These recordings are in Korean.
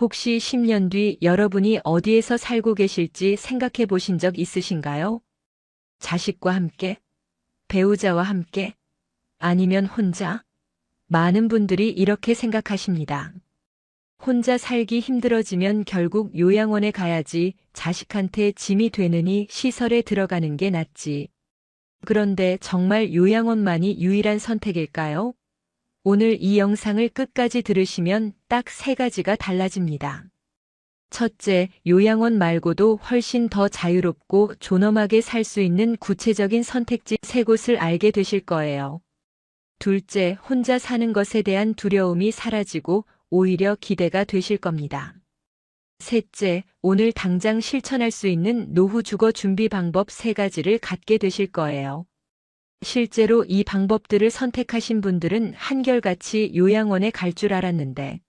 혹시 10년 뒤 여러분이 어디에서 살고 계실지 생각해 보신 적 있으신가요? 자식과 함께? 배우자와 함께? 아니면 혼자? 많은 분들이 이렇게 생각하십니다. 혼자 살기 힘들어지면 결국 요양원에 가야지, 자식한테 짐이 되느니 시설에 들어가는 게 낫지. 그런데 정말 요양원만이 유일한 선택일까요? 오늘 이 영상을 끝까지 들으시면 딱 3가지가 달라집니다. 첫째, 요양원 말고도 훨씬 더 자유롭고 존엄하게 살 수 있는 구체적인 선택지 3곳을 알게 되실 거예요. 둘째, 혼자 사는 것에 대한 두려움이 사라지고 오히려 기대가 되실 겁니다. 셋째, 오늘 당장 실천할 수 있는 노후 주거 준비 방법 3가지를 갖게 되실 거예요. 실제로 이 방법들을 선택하신 분들은 한결같이 요양원에 갈 줄 알았는데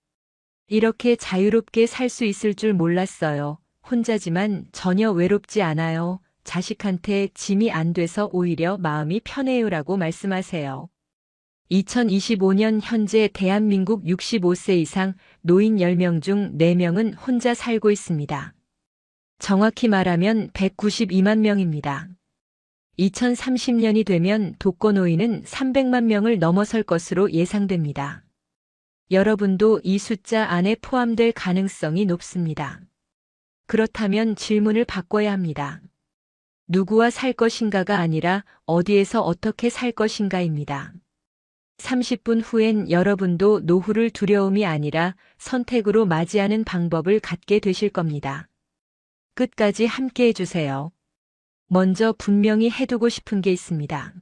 이렇게 자유롭게 살 수 있을 줄 몰랐어요. 혼자지만 전혀 외롭지 않아요. 자식한테 짐이 안 돼서 오히려 마음이 편해요라고 말씀하세요. 2025년 현재 대한민국 65세 이상 노인 10명 중 4명은 혼자 살고 있습니다. 정확히 말하면 192만 명입니다. 2030년이 되면 독거노인은 300만 명을 넘어설 것으로 예상됩니다. 여러분도 이 숫자 안에 포함될 가능성이 높습니다. 그렇다면 질문을 바꿔야 합니다. 누구와 살 것인가가 아니라 어디에서 어떻게 살 것인가입니다. 30분 후엔 여러분도 노후를 두려움이 아니라 선택으로 맞이하는 방법을 갖게 되실 겁니다. 끝까지 함께 해주세요. 먼저 분명히 해두고 싶은 게 있습니다.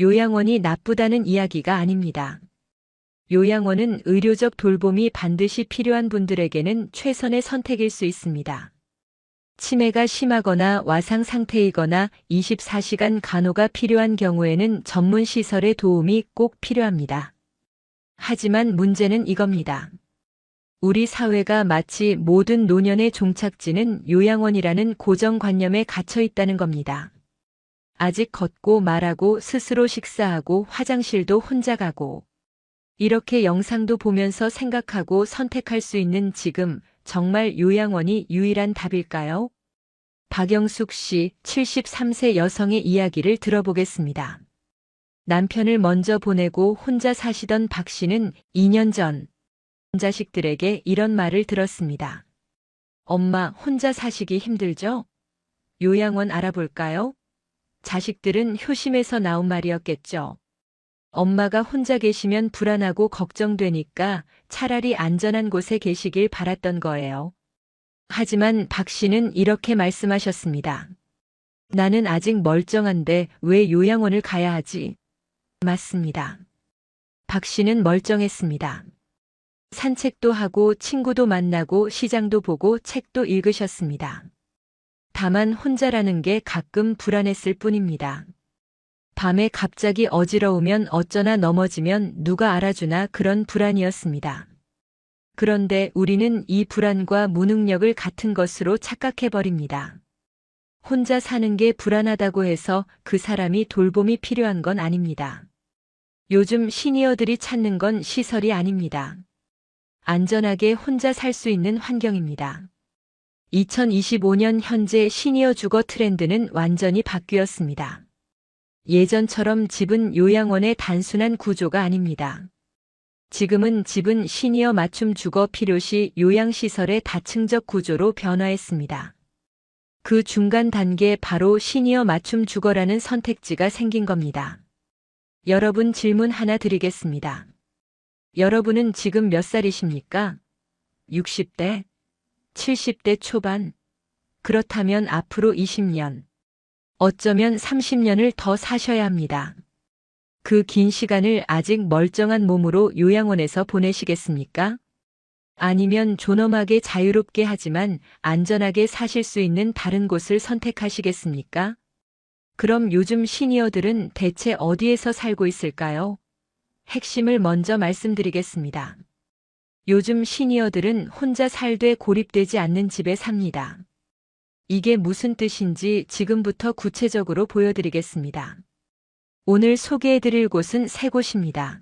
요양원이 나쁘다는 이야기가 아닙니다. 요양원은 의료적 돌봄이 반드시 필요한 분들에게는 최선의 선택일 수 있습니다. 치매가 심하거나 와상 상태이거나 24시간 간호가 필요한 경우에는 전문 시설의 도움이 꼭 필요합니다. 하지만 문제는 이겁니다. 우리 사회가 마치 모든 노년의 종착지는 요양원이라는 고정관념에 갇혀 있다는 겁니다. 아직 걷고 말하고 스스로 식사하고 화장실도 혼자 가고 이렇게 영상도 보면서 생각하고 선택할 수 있는 지금, 정말 요양원이 유일한 답일까요? 박영숙 씨, 73세 여성의 이야기를 들어보겠습니다. 남편을 먼저 보내고 혼자 사시던 박 씨는 2년 전 자식들에게 이런 말을 들었습니다. 엄마, 혼자 사시기 힘들죠? 요양원 알아볼까요? 자식들은 효심에서 나온 말이었겠죠. 엄마가 혼자 계시면 불안하고 걱정되니까 차라리 안전한 곳에 계시길 바랐던 거예요. 하지만 박 씨는 이렇게 말씀하셨습니다. 나는 아직 멀쩡한데 왜 요양원을 가야 하지? 맞습니다. 박 씨는 멀쩡했습니다. 산책도 하고 친구도 만나고 시장도 보고 책도 읽으셨습니다. 다만 혼자라는 게 가끔 불안했을 뿐입니다. 밤에 갑자기 어지러우면 어쩌나 넘어지면 누가 알아주나 그런 불안이었습니다. 그런데 우리는 이 불안과 무능력을 같은 것으로 착각해버립니다. 혼자 사는 게 불안하다고 해서 그 사람이 돌봄이 필요한 건 아닙니다. 요즘 시니어들이 찾는 건 시설이 아닙니다. 안전하게 혼자 살 수 있는 환경입니다. 2025년 현재 시니어 주거 트렌드는 완전히 바뀌었습니다. 예전처럼 집은 요양원의 단순한 구조가 아닙니다. 지금은 집은 시니어 맞춤 주거 필요시 요양시설의 다층적 구조로 변화했습니다. 그 중간 단계 바로 시니어 맞춤 주거라는 선택지가 생긴 겁니다. 여러분 질문 하나 드리겠습니다. 여러분은 지금 몇 살이십니까? 60대? 70대 초반? 그렇다면 앞으로 20년, 어쩌면 30년을 더 사셔야 합니다. 그 긴 시간을 아직 멀쩡한 몸으로 요양원에서 보내시겠습니까? 아니면 존엄하게 자유롭게 하지만 안전하게 사실 수 있는 다른 곳을 선택하시겠습니까? 그럼 요즘 시니어들은 대체 어디에서 살고 있을까요? 핵심을 먼저 말씀드리겠습니다. 요즘 시니어들은 혼자 살되 고립되지 않는 집에 삽니다. 이게 무슨 뜻인지 지금부터 구체적으로 보여드리겠습니다. 오늘 소개해드릴 곳은 3곳입니다.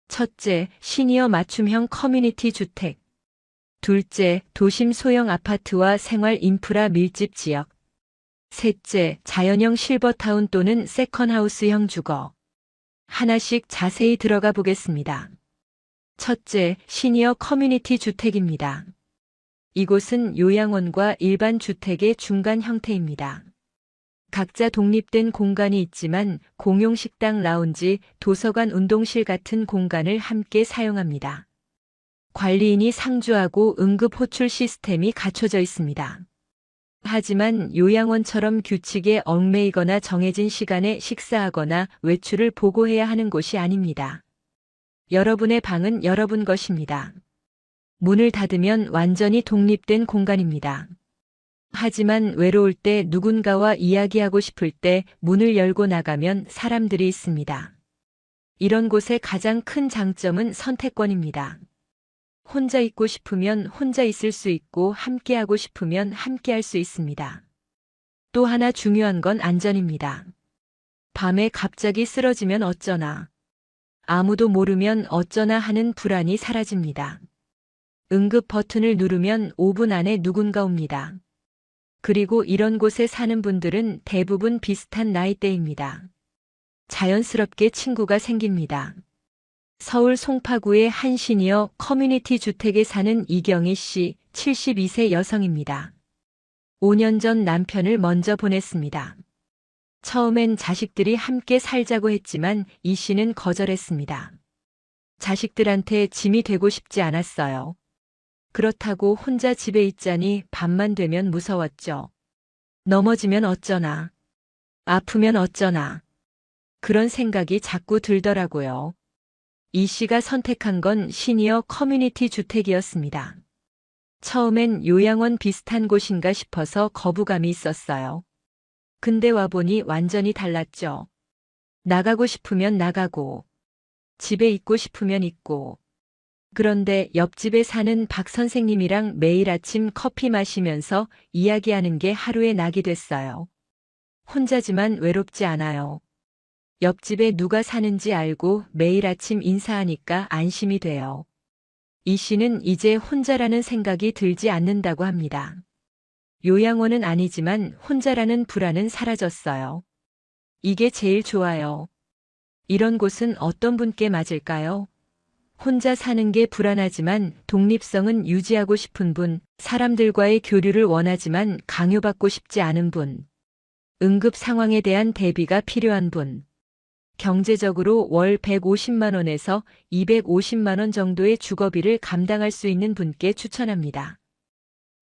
첫째, 시니어 맞춤형 커뮤니티 주택. 둘째, 도심 소형 아파트와 생활 인프라 밀집 지역. 셋째, 자연형 실버타운 또는 세컨하우스형 주거. 하나씩 자세히 들어가 보겠습니다. 첫째, 시니어 커뮤니티 주택입니다. 이곳은 요양원과 일반 주택의 중간 형태입니다. 각자 독립된 공간이 있지만 공용 식당, 라운지, 도서관, 운동실 같은 공간을 함께 사용합니다. 관리인이 상주하고 응급 호출 시스템이 갖춰져 있습니다. 하지만 요양원처럼 규칙에 얽매이거나 정해진 시간에 식사하거나 외출을 보고해야 하는 곳이 아닙니다. 여러분의 방은 여러분 것입니다. 문을 닫으면 완전히 독립된 공간입니다. 하지만 외로울 때, 누군가와 이야기하고 싶을 때 문을 열고 나가면 사람들이 있습니다. 이런 곳의 가장 큰 장점은 선택권입니다. 혼자 있고 싶으면 혼자 있을 수 있고 함께하고 싶으면 함께할 수 있습니다. 또 하나 중요한 건 안전입니다. 밤에 갑자기 쓰러지면 어쩌나, 아무도 모르면 어쩌나 하는 불안이 사라집니다. 응급 버튼을 누르면 5분 안에 누군가 옵니다. 그리고 이런 곳에 사는 분들은 대부분 비슷한 나이대입니다. 자연스럽게 친구가 생깁니다. 서울 송파구의 한 시니어 커뮤니티 주택에 사는 이경희 씨, 72세 여성입니다. 5년 전 남편을 먼저 보냈습니다. 처음엔 자식들이 함께 살자고 했지만 이 씨는 거절했습니다. 자식들한테 짐이 되고 싶지 않았어요. 그렇다고 혼자 집에 있자니 밤만 되면 무서웠죠. 넘어지면 어쩌나, 아프면 어쩌나, 그런 생각이 자꾸 들더라고요. 이 씨가 선택한 건 시니어 커뮤니티 주택이었습니다. 처음엔 요양원 비슷한 곳인가 싶어서 거부감이 있었어요. 근데 와보니 완전히 달랐죠. 나가고 싶으면 나가고, 집에 있고 싶으면 있고. 그런데 옆집에 사는 박 선생님이랑 매일 아침 커피 마시면서 이야기하는 게 하루의 낙이 됐어요. 혼자지만 외롭지 않아요. 옆집에 누가 사는지 알고 매일 아침 인사하니까 안심이 돼요. 이 씨는 이제 혼자라는 생각이 들지 않는다고 합니다. 요양원은 아니지만 혼자라는 불안은 사라졌어요. 이게 제일 좋아요. 이런 곳은 어떤 분께 맞을까요? 혼자 사는 게 불안하지만 독립성은 유지하고 싶은 분, 사람들과의 교류를 원하지만 강요받고 싶지 않은 분, 응급 상황에 대한 대비가 필요한 분, 경제적으로 월 150만 원에서 250만 원 정도의 주거비를 감당할 수 있는 분께 추천합니다.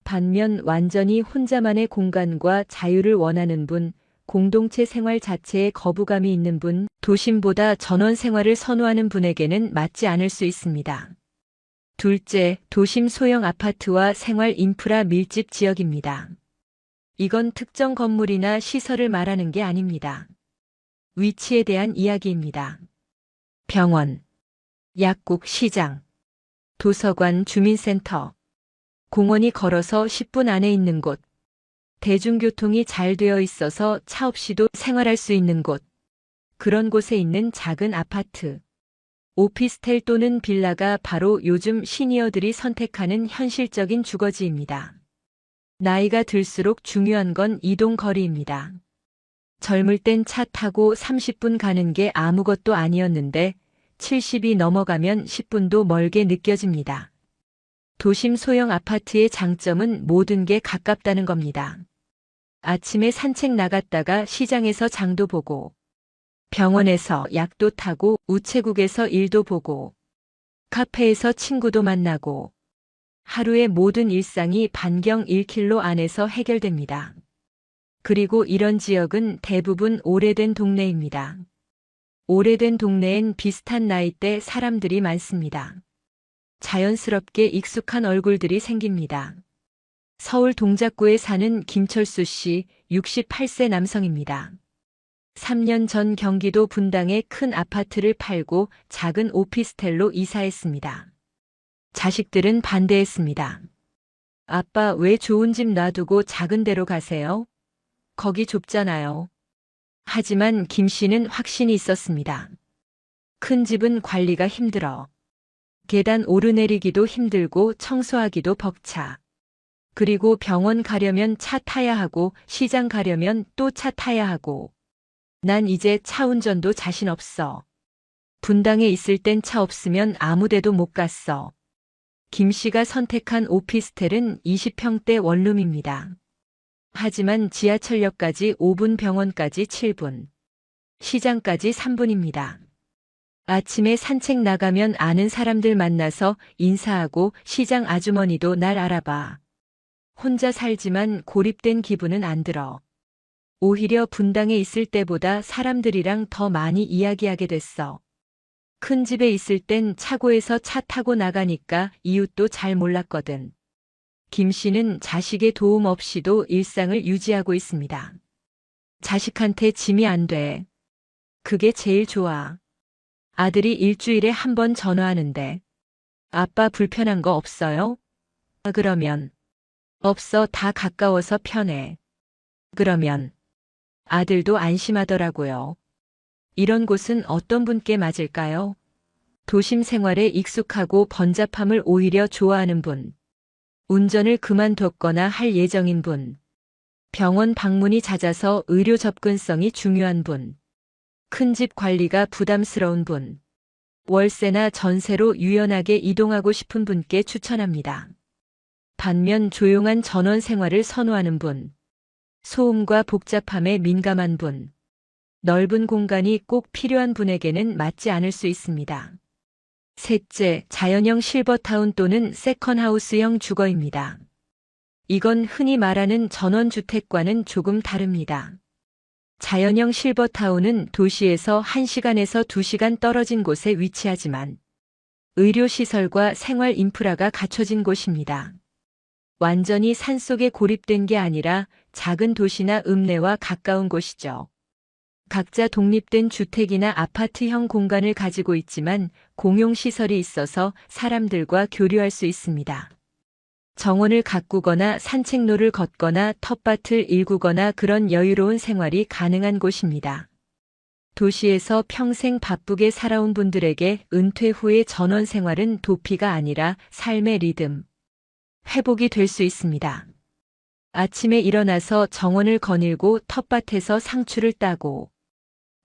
반면 완전히 혼자만의 공간과 자유를 원하는 분, 공동체 생활 자체에 거부감이 있는 분, 도심보다 전원 생활을 선호하는 분에게는 맞지 않을 수 있습니다. 둘째, 도심 소형 아파트와 생활 인프라 밀집 지역입니다. 이건 특정 건물이나 시설을 말하는 게 아닙니다. 위치에 대한 이야기입니다. 병원, 약국, 시장, 도서관, 주민센터, 공원이 걸어서 10분 안에 있는 곳, 대중교통이 잘 되어 있어서 차 없이도 생활할 수 있는 곳, 그런 곳에 있는 작은 아파트, 오피스텔 또는 빌라가 바로 요즘 시니어들이 선택하는 현실적인 주거지입니다. 나이가 들수록 중요한 건 이동 거리입니다. 젊을 땐 차 타고 30분 가는 게 아무것도 아니었는데 70이 넘어가면 10분도 멀게 느껴집니다. 도심 소형 아파트의 장점은 모든 게 가깝다는 겁니다. 아침에 산책 나갔다가 시장에서 장도 보고, 병원에서 약도 타고, 우체국에서 일도 보고, 카페에서 친구도 만나고, 하루의 모든 일상이 반경 1km 안에서 해결됩니다. 그리고 이런 지역은 대부분 오래된 동네입니다. 오래된 동네엔 비슷한 나이대 사람들이 많습니다. 자연스럽게 익숙한 얼굴들이 생깁니다. 서울 동작구에 사는 김철수 씨, 68세 남성입니다. 3년 전 경기도 분당에 큰 아파트를 팔고 작은 오피스텔로 이사했습니다. 자식들은 반대했습니다. 아빠, 왜 좋은 집 놔두고 작은 데로 가세요? 거기 좁잖아요. 하지만 김 씨는 확신이 있었습니다. 큰 집은 관리가 힘들어. 계단 오르내리기도 힘들고 청소하기도 벅차. 그리고 병원 가려면 차 타야 하고 시장 가려면 또 차 타야 하고. 난 이제 차 운전도 자신 없어. 분당에 있을 땐 차 없으면 아무 데도 못 갔어. 김 씨가 선택한 오피스텔은 20평대 원룸입니다. 하지만 지하철역까지 5분, 병원까지 7분, 시장까지 3분입니다. 아침에 산책 나가면 아는 사람들 만나서 인사하고 시장 아주머니도 날 알아봐. 혼자 살지만 고립된 기분은 안 들어. 오히려 분당에 있을 때보다 사람들이랑 더 많이 이야기하게 됐어. 큰 집에 있을 땐 차고에서 차 타고 나가니까 이웃도 잘 몰랐거든. 김 씨는 자식의 도움 없이도 일상을 유지하고 있습니다. 자식한테 짐이 안 돼. 그게 제일 좋아. 아들이 일주일에 한 번 전화하는데 아빠 불편한 거 없어요? 그러면 없어, 다 가까워서 편해. 그러면 아들도 안심하더라고요. 이런 곳은 어떤 분께 맞을까요? 도심 생활에 익숙하고 번잡함을 오히려 좋아하는 분. 운전을 그만뒀거나 할 예정인 분. 병원 방문이 잦아서 의료 접근성이 중요한 분. 큰 집 관리가 부담스러운 분. 월세나 전세로 유연하게 이동하고 싶은 분께 추천합니다. 반면 조용한 전원 생활을 선호하는 분. 소음과 복잡함에 민감한 분. 넓은 공간이 꼭 필요한 분에게는 맞지 않을 수 있습니다. 셋째, 자연형 실버타운 또는 세컨하우스형 주거입니다. 이건 흔히 말하는 전원주택과는 조금 다릅니다. 자연형 실버타운은 도시에서 1시간에서 2시간 떨어진 곳에 위치하지만 의료시설과 생활 인프라가 갖춰진 곳입니다. 완전히 산속에 고립된 게 아니라 작은 도시나 읍내와 가까운 곳이죠. 각자 독립된 주택이나 아파트형 공간을 가지고 있지만 공용시설이 있어서 사람들과 교류할 수 있습니다. 정원을 가꾸거나 산책로를 걷거나 텃밭을 일구거나 그런 여유로운 생활이 가능한 곳입니다. 도시에서 평생 바쁘게 살아온 분들에게 은퇴 후의 전원 생활은 도피가 아니라 삶의 리듬, 회복이 될 수 있습니다. 아침에 일어나서 정원을 거닐고 텃밭에서 상추를 따고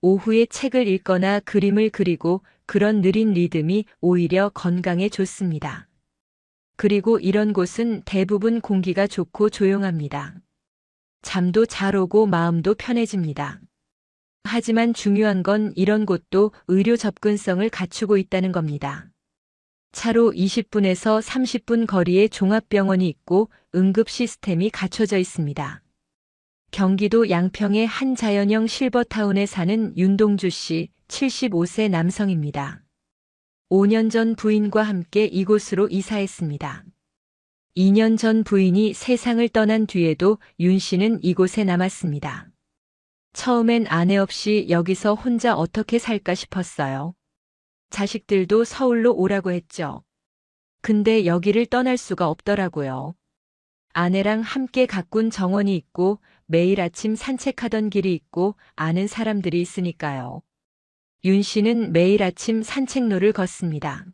오후에 책을 읽거나 그림을 그리고 그런 느린 리듬이 오히려 건강에 좋습니다. 그리고 이런 곳은 대부분 공기가 좋고 조용합니다. 잠도 잘 오고 마음도 편해집니다. 하지만 중요한 건 이런 곳도 의료 접근성을 갖추고 있다는 겁니다. 차로 20분에서 30분 거리에 종합병원이 있고 응급 시스템이 갖춰져 있습니다. 경기도 양평의 한 자연형 실버타운에 사는 윤동주 씨, 75세 남성입니다. 5년 전 부인과 함께 이곳으로 이사했습니다. 2년 전 부인이 세상을 떠난 뒤에도 윤 씨는 이곳에 남았습니다. 처음엔 아내 없이 여기서 혼자 어떻게 살까 싶었어요. 자식들도 서울로 오라고 했죠. 근데 여기를 떠날 수가 없더라고요. 아내랑 함께 가꾼 정원이 있고 매일 아침 산책하던 길이 있고 아는 사람들이 있으니까요. 윤 씨는 매일 아침 산책로를 걷습니다.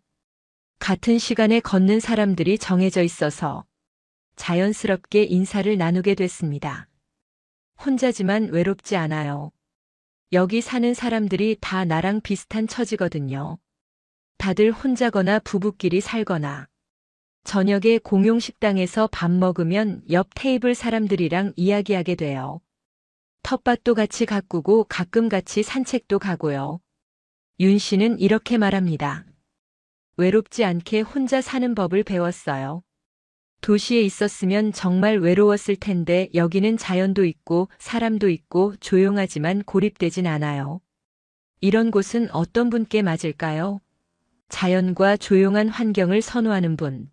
같은 시간에 걷는 사람들이 정해져 있어서 자연스럽게 인사를 나누게 됐습니다. 혼자지만 외롭지 않아요. 여기 사는 사람들이 다 나랑 비슷한 처지거든요. 다들 혼자거나 부부끼리 살거나 저녁에 공용 식당에서 밥 먹으면 옆 테이블 사람들이랑 이야기하게 돼요. 텃밭도 같이 가꾸고 가끔 같이 산책도 가고요. 윤 씨는 이렇게 말합니다. 외롭지 않게 혼자 사는 법을 배웠어요. 도시에 있었으면 정말 외로웠을 텐데 여기는 자연도 있고 사람도 있고 조용하지만 고립되진 않아요. 이런 곳은 어떤 분께 맞을까요? 자연과 조용한 환경을 선호하는 분.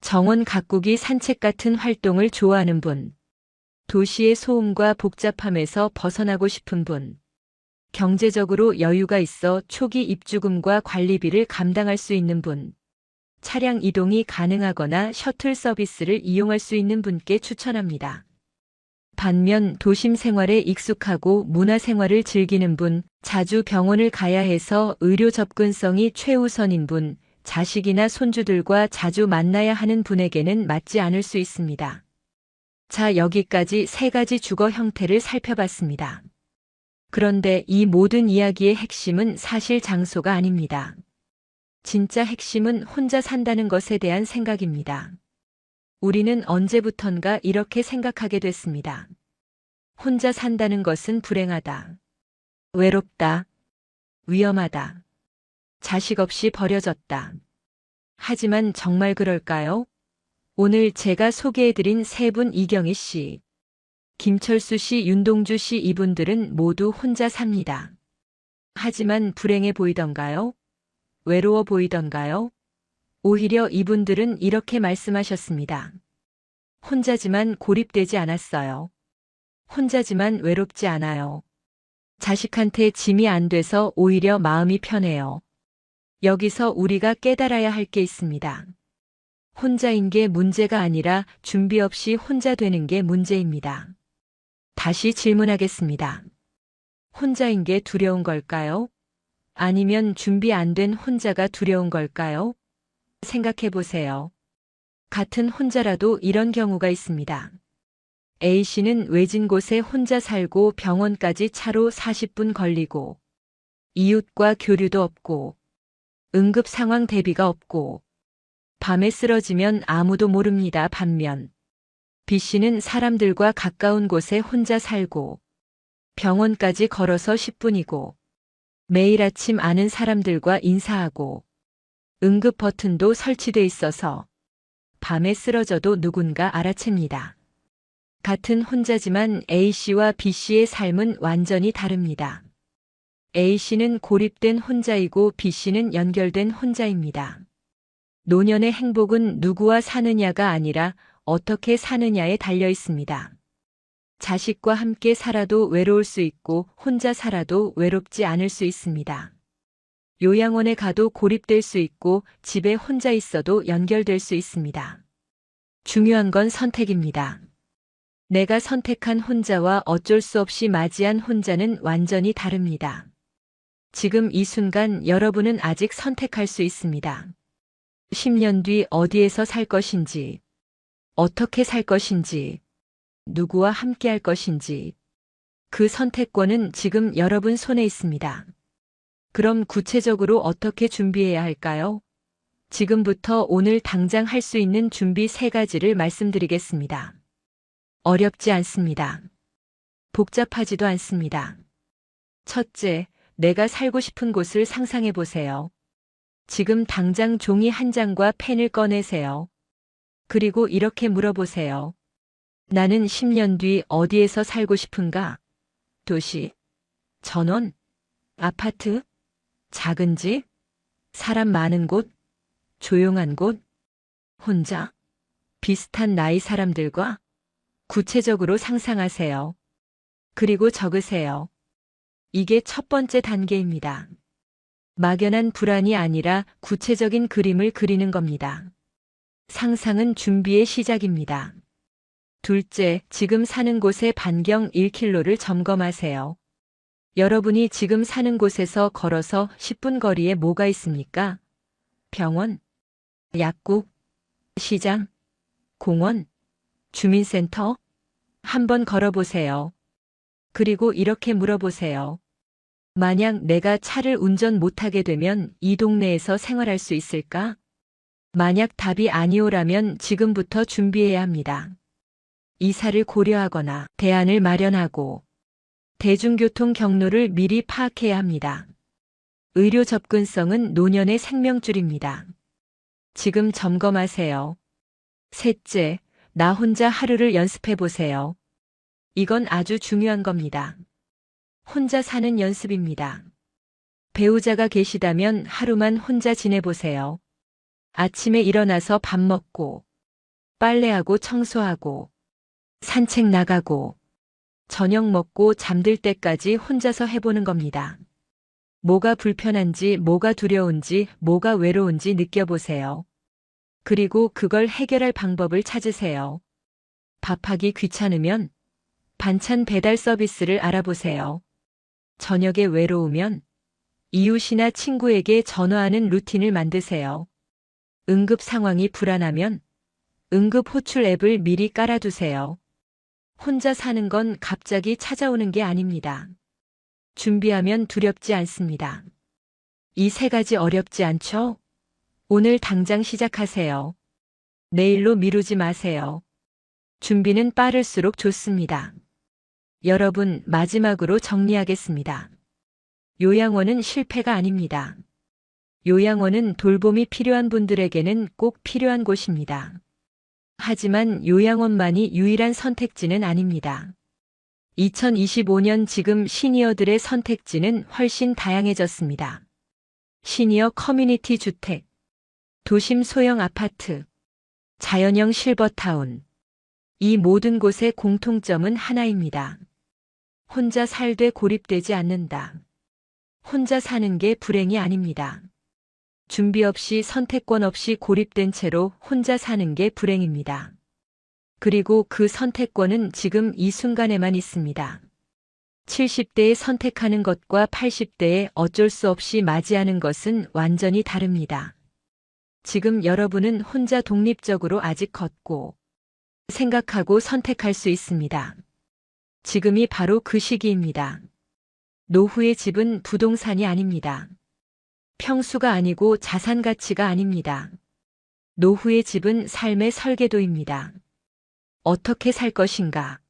정원 가꾸기 산책 같은 활동을 좋아하는 분. 도시의 소음과 복잡함에서 벗어나고 싶은 분. 경제적으로 여유가 있어 초기 입주금과 관리비를 감당할 수 있는 분. 차량 이동이 가능하거나 셔틀 서비스를 이용할 수 있는 분께 추천합니다. 반면 도심 생활에 익숙하고 문화 생활을 즐기는 분, 자주 병원을 가야 해서 의료 접근성이 최우선인 분, 자식이나 손주들과 자주 만나야 하는 분에게는 맞지 않을 수 있습니다. 자, 여기까지 세 가지 주거 형태를 살펴봤습니다. 그런데 이 모든 이야기의 핵심은 사실 장소가 아닙니다. 진짜 핵심은 혼자 산다는 것에 대한 생각입니다. 우리는 언제부턴가 이렇게 생각하게 됐습니다. 혼자 산다는 것은 불행하다. 외롭다. 위험하다. 자식 없이 버려졌다. 하지만 정말 그럴까요? 오늘 제가 소개해드린 세 분, 이경희 씨, 김철수 씨, 윤동주 씨, 이분들은 모두 혼자 삽니다. 하지만 불행해 보이던가요? 외로워 보이던가요? 오히려 이분들은 이렇게 말씀하셨습니다. 혼자지만 고립되지 않았어요. 혼자지만 외롭지 않아요. 자식한테 짐이 안 돼서 오히려 마음이 편해요. 여기서 우리가 깨달아야 할 게 있습니다. 혼자인 게 문제가 아니라 준비 없이 혼자 되는 게 문제입니다. 다시 질문하겠습니다. 혼자인 게 두려운 걸까요? 아니면 준비 안 된 혼자가 두려운 걸까요? 생각해 보세요. 같은 혼자라도 이런 경우가 있습니다. A씨는 외진 곳에 혼자 살고 병원까지 차로 40분 걸리고 이웃과 교류도 없고 응급 상황 대비가 없고 밤에 쓰러지면 아무도 모릅니다. 반면 B씨는 사람들과 가까운 곳에 혼자 살고 병원까지 걸어서 10분이고 매일 아침 아는 사람들과 인사하고 응급 버튼도 설치돼 있어서 밤에 쓰러져도 누군가 알아챕니다. 같은 혼자지만 A씨와 B씨의 삶은 완전히 다릅니다. A씨는 고립된 혼자이고 B씨는 연결된 혼자입니다. 노년의 행복은 누구와 사느냐가 아니라 어떻게 사느냐에 달려 있습니다. 자식과 함께 살아도 외로울 수 있고 혼자 살아도 외롭지 않을 수 있습니다. 요양원에 가도 고립될 수 있고 집에 혼자 있어도 연결될 수 있습니다. 중요한 건 선택입니다. 내가 선택한 혼자와 어쩔 수 없이 맞이한 혼자는 완전히 다릅니다. 지금 이 순간 여러분은 아직 선택할 수 있습니다. 10년 뒤 어디에서 살 것인지, 어떻게 살 것인지, 누구와 함께 할 것인지, 그 선택권은 지금 여러분 손에 있습니다. 그럼 구체적으로 어떻게 준비해야 할까요? 지금부터 오늘 당장 할 수 있는 준비 3가지를 말씀드리겠습니다. 어렵지 않습니다. 복잡하지도 않습니다. 첫째, 내가 살고 싶은 곳을 상상해 보세요. 지금 당장 종이 한 장과 펜을 꺼내세요. 그리고 이렇게 물어보세요. 나는 10년 뒤 어디에서 살고 싶은가? 도시, 전원, 아파트, 작은 집, 사람 많은 곳, 조용한 곳, 혼자, 비슷한 나이 사람들과 구체적으로 상상하세요. 그리고 적으세요. 이게 첫 번째 단계입니다. 막연한 불안이 아니라 구체적인 그림을 그리는 겁니다. 상상은 준비의 시작입니다. 둘째, 지금 사는 곳의 반경 1km를 점검하세요. 여러분이 지금 사는 곳에서 걸어서 10분 거리에 뭐가 있습니까? 병원, 약국, 시장, 공원, 주민센터? 한번 걸어보세요. 그리고 이렇게 물어보세요. 만약 내가 차를 운전 못하게 되면 이 동네에서 생활할 수 있을까? 만약 답이 아니오라면 지금부터 준비해야 합니다. 이사를 고려하거나 대안을 마련하고 대중교통 경로를 미리 파악해야 합니다. 의료 접근성은 노년의 생명줄입니다. 지금 점검하세요. 셋째, 나 혼자 하루를 연습해 보세요. 이건 아주 중요한 겁니다. 혼자 사는 연습입니다. 배우자가 계시다면 하루만 혼자 지내보세요. 아침에 일어나서 밥 먹고, 빨래하고 청소하고, 산책 나가고, 저녁 먹고 잠들 때까지 혼자서 해보는 겁니다. 뭐가 불편한지, 뭐가 두려운지, 뭐가 외로운지 느껴보세요. 그리고 그걸 해결할 방법을 찾으세요. 밥하기 귀찮으면 반찬 배달 서비스를 알아보세요. 저녁에 외로우면 이웃이나 친구에게 전화하는 루틴을 만드세요. 응급 상황이 불안하면 응급 호출 앱을 미리 깔아두세요. 혼자 사는 건 갑자기 찾아오는 게 아닙니다. 준비하면 두렵지 않습니다. 이 세 가지 어렵지 않죠? 오늘 당장 시작하세요. 내일로 미루지 마세요. 준비는 빠를수록 좋습니다. 여러분, 마지막으로 정리하겠습니다. 요양원은 실패가 아닙니다. 요양원은 돌봄이 필요한 분들에게는 꼭 필요한 곳입니다. 하지만 요양원만이 유일한 선택지는 아닙니다. 2025년 지금 시니어들의 선택지는 훨씬 다양해졌습니다. 시니어 커뮤니티 주택, 도심 소형 아파트, 자연형 실버타운. 이 모든 곳의 공통점은 하나입니다. 혼자 살되 고립되지 않는다. 혼자 사는 게 불행이 아닙니다. 준비 없이 선택권 없이 고립된 채로 혼자 사는 게 불행입니다. 그리고 그 선택권은 지금 이 순간에만 있습니다. 70대에 선택하는 것과 80대에 어쩔 수 없이 맞이하는 것은 완전히 다릅니다. 지금 여러분은 혼자 독립적으로 아직 걷고 생각하고 선택할 수 있습니다. 지금이 바로 그 시기입니다. 노후의 집은 부동산이 아닙니다. 평수가 아니고 자산 가치가 아닙니다. 노후의 집은 삶의 설계도입니다. 어떻게 살 것인가?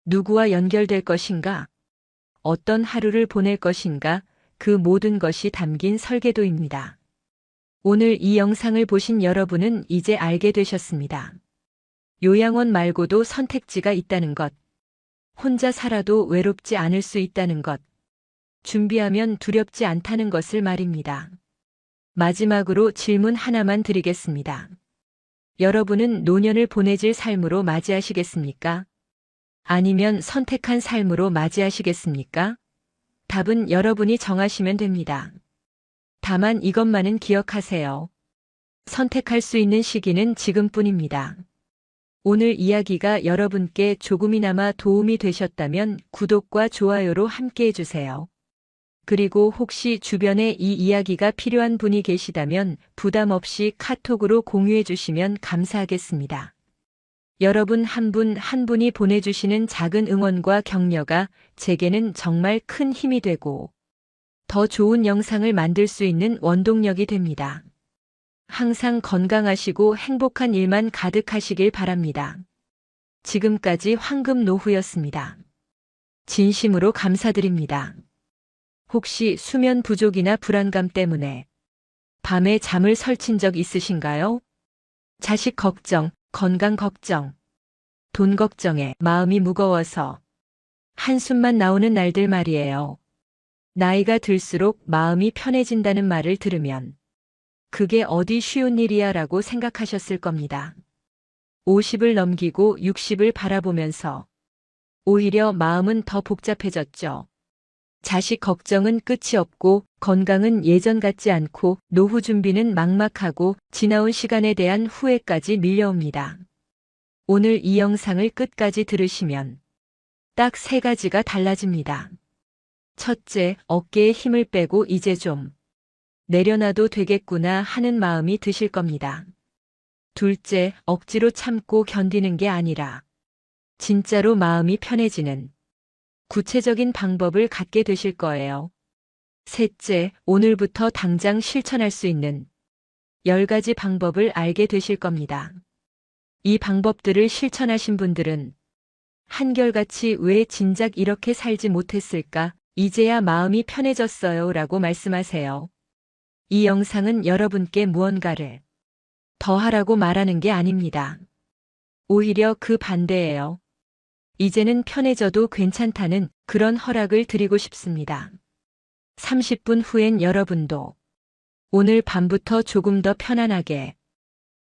누구와 연결될 것인가? 어떤 하루를 보낼 것인가? 그 모든 것이 담긴 설계도입니다. 오늘 이 영상을 보신 여러분은 이제 알게 되셨습니다. 요양원 말고도 선택지가 있다는 것. 혼자 살아도 외롭지 않을 수 있다는 것. 준비하면 두렵지 않다는 것을 말입니다. 마지막으로 질문 하나만 드리겠습니다. 여러분은 노년을 보내질 삶으로 맞이하시겠습니까? 아니면 선택한 삶으로 맞이하시겠습니까? 답은 여러분이 정하시면 됩니다. 다만 이것만은 기억하세요. 선택할 수 있는 시기는 지금뿐입니다. 오늘 이야기가 여러분께 조금이나마 도움이 되셨다면 구독과 좋아요로 함께 해주세요. 그리고 혹시 주변에 이 이야기가 필요한 분이 계시다면 부담 없이 카톡으로 공유해 주시면 감사하겠습니다. 여러분 한 분 한 분이 보내주시는 작은 응원과 격려가 제게는 정말 큰 힘이 되고 더 좋은 영상을 만들 수 있는 원동력이 됩니다. 항상 건강하시고 행복한 일만 가득하시길 바랍니다. 지금까지 황금노후였습니다. 진심으로 감사드립니다. 혹시 수면 부족이나 불안감 때문에 밤에 잠을 설친 적 있으신가요? 자식 걱정, 건강 걱정, 돈 걱정에 마음이 무거워서 한숨만 나오는 날들 말이에요. 나이가 들수록 마음이 편해진다는 말을 들으면 그게 어디 쉬운 일이야 라고 생각하셨을 겁니다. 50을 넘기고 60을 바라보면서 오히려 마음은 더 복잡해졌죠. 자식 걱정은 끝이 없고 건강은 예전 같지 않고 노후 준비는 막막하고 지나온 시간에 대한 후회까지 밀려옵니다. 오늘 이 영상을 끝까지 들으시면 딱 세 가지가 달라집니다. 첫째, 어깨에 힘을 빼고 이제 좀 내려놔도 되겠구나 하는 마음이 드실 겁니다. 둘째, 억지로 참고 견디는 게 아니라 진짜로 마음이 편해지는 구체적인 방법을 갖게 되실 거예요. 셋째, 오늘부터 당장 실천할 수 있는 10가지 방법을 알게 되실 겁니다. 이 방법들을 실천하신 분들은 한결같이 왜 진작 이렇게 살지 못했을까? 이제야 마음이 편해졌어요 라고 말씀하세요. 이 영상은 여러분께 무언가를 더 하라고 말하는 게 아닙니다. 오히려 그 반대예요. 이제는 편해져도 괜찮다는 그런 허락을 드리고 싶습니다. 30분 후엔 여러분도 오늘 밤부터 조금 더 편안하게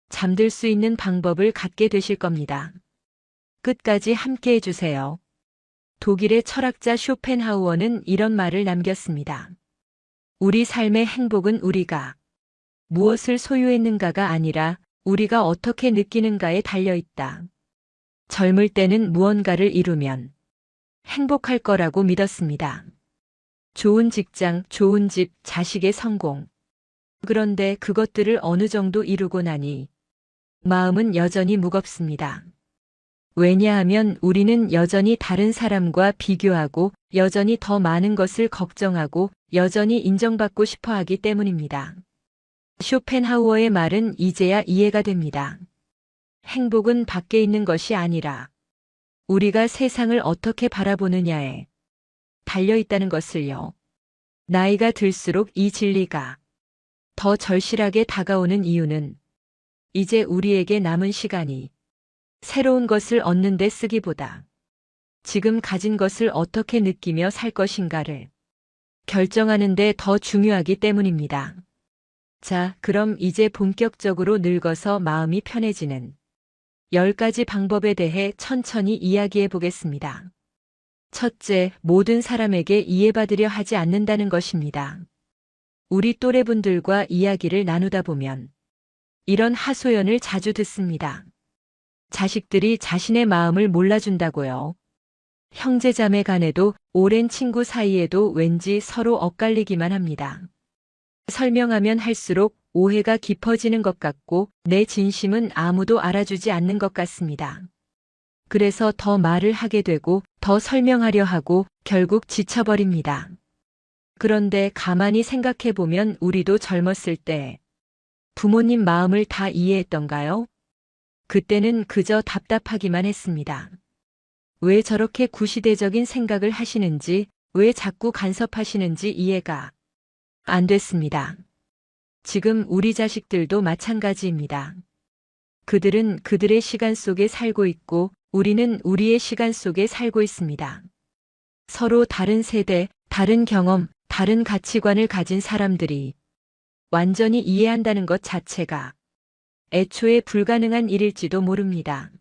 잠들 수 있는 방법을 갖게 되실 겁니다. 끝까지 함께 해주세요. 독일의 철학자 쇼펜하우어는 이런 말을 남겼습니다. 우리 삶의 행복은 우리가 무엇을 소유했는가가 아니라 우리가 어떻게 느끼는가에 달려있다. 젊을 때는 무언가를 이루면 행복할 거라고 믿었습니다. 좋은 직장, 좋은 집, 자식의 성공. 그런데 그것들을 어느 정도 이루고 나니 마음은 여전히 무겁습니다. 왜냐하면 우리는 여전히 다른 사람과 비교하고 여전히 더 많은 것을 걱정하고 여전히 인정받고 싶어 하기 때문입니다. 쇼펜하우어의 말은 이제야 이해가 됩니다. 행복은 밖에 있는 것이 아니라 우리가 세상을 어떻게 바라보느냐에 달려 있다는 것을요. 나이가 들수록 이 진리가 더 절실하게 다가오는 이유는 이제 우리에게 남은 시간이 새로운 것을 얻는 데 쓰기보다 지금 가진 것을 어떻게 느끼며 살 것인가를 결정하는 데 더 중요하기 때문입니다. 자, 그럼 이제 본격적으로 늙어서 마음이 편해지는 10가지 방법에 대해 천천히 이야기해 보겠습니다. 첫째, 모든 사람에게 이해받으려 하지 않는다는 것입니다. 우리 또래분들과 이야기를 나누다 보면 이런 하소연을 자주 듣습니다. 자식들이 자신의 마음을 몰라준다고요. 형제자매 간에도 오랜 친구 사이에도 왠지 서로 엇갈리기만 합니다. 설명하면 할수록 오해가 깊어지는 것 같고 내 진심은 아무도 알아주지 않는 것 같습니다. 그래서 더 말을 하게 되고 더 설명하려 하고 결국 지쳐버립니다. 그런데 가만히 생각해 보면 우리도 젊었을 때 부모님 마음을 다 이해했던가요? 그때는 그저 답답하기만 했습니다. 왜 저렇게 구시대적인 생각을 하시는지, 왜 자꾸 간섭하시는지 이해가 안 됐습니다. 지금 우리 자식들도 마찬가지입니다. 그들은 그들의 시간 속에 살고 있고 우리는 우리의 시간 속에 살고 있습니다. 서로 다른 세대, 다른 경험, 다른 가치관을 가진 사람들이 완전히 이해한다는 것 자체가 애초에 불가능한 일일지도 모릅니다.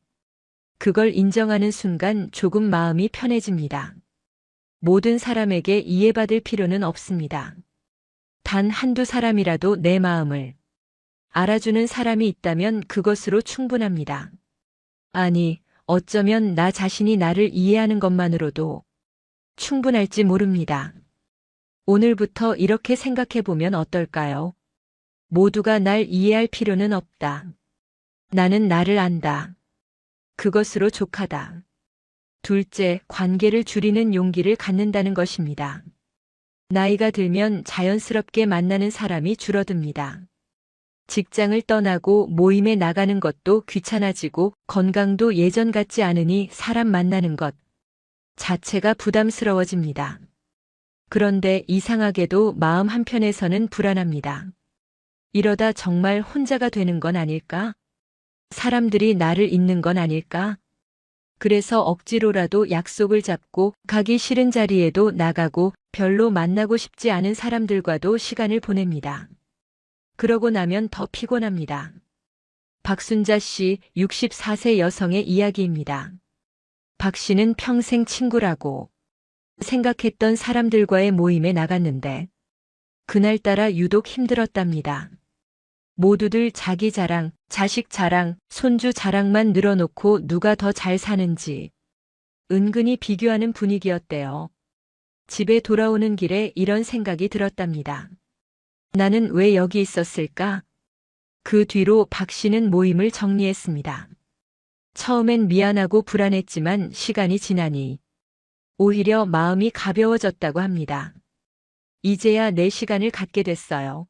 그걸 인정하는 순간 조금 마음이 편해집니다. 모든 사람에게 이해받을 필요는 없습니다. 단 한두 사람이라도 내 마음을 알아주는 사람이 있다면 그것으로 충분합니다. 아니, 어쩌면 나 자신이 나를 이해하는 것만으로도 충분할지 모릅니다. 오늘부터 이렇게 생각해 보면 어떨까요? 모두가 날 이해할 필요는 없다. 나는 나를 안다. 그것으로 족하다. 둘째, 관계를 줄이는 용기를 갖는다는 것입니다. 나이가 들면 자연스럽게 만나는 사람이 줄어듭니다. 직장을 떠나고 모임에 나가는 것도 귀찮아지고 건강도 예전 같지 않으니 사람 만나는 것 자체가 부담스러워집니다. 그런데 이상하게도 마음 한편에서는 불안합니다. 이러다 정말 혼자가 되는 건 아닐까? 사람들이 나를 잊는 건 아닐까? 그래서 억지로라도 약속을 잡고 가기 싫은 자리에도 나가고 별로 만나고 싶지 않은 사람들과도 시간을 보냅니다. 그러고 나면 더 피곤합니다. 박순자 씨, 64세 여성의 이야기입니다. 박 씨는 평생 친구라고 생각했던 사람들과의 모임에 나갔는데 그날따라 유독 힘들었답니다. 모두들 자기 자랑, 자식 자랑, 손주 자랑만 늘어놓고 누가 더 잘 사는지 은근히 비교하는 분위기였대요. 집에 돌아오는 길에 이런 생각이 들었답니다. 나는 왜 여기 있었을까? 그 뒤로 박 씨는 모임을 정리했습니다. 처음엔 미안하고 불안했지만 시간이 지나니 오히려 마음이 가벼워졌다고 합니다. 이제야 내 시간을 갖게 됐어요.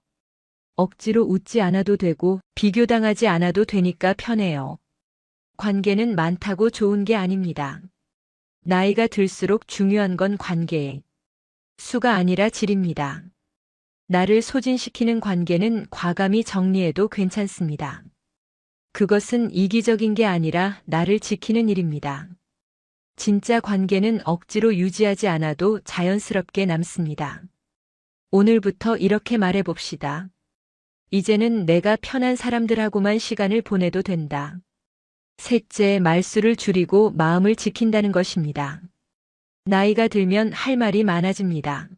억지로 웃지 않아도 되고 비교당하지 않아도 되니까 편해요. 관계는 많다고 좋은 게 아닙니다. 나이가 들수록 중요한 건 관계의 수가 아니라 질입니다. 나를 소진시키는 관계는 과감히 정리해도 괜찮습니다. 그것은 이기적인 게 아니라 나를 지키는 일입니다. 진짜 관계는 억지로 유지하지 않아도 자연스럽게 남습니다. 오늘부터 이렇게 말해봅시다. 이제는 내가 편한 사람들하고만 시간을 보내도 된다. 셋째, 말수를 줄이고 마음을 지킨다는 것입니다. 나이가 들면 할 말이 많아집니다.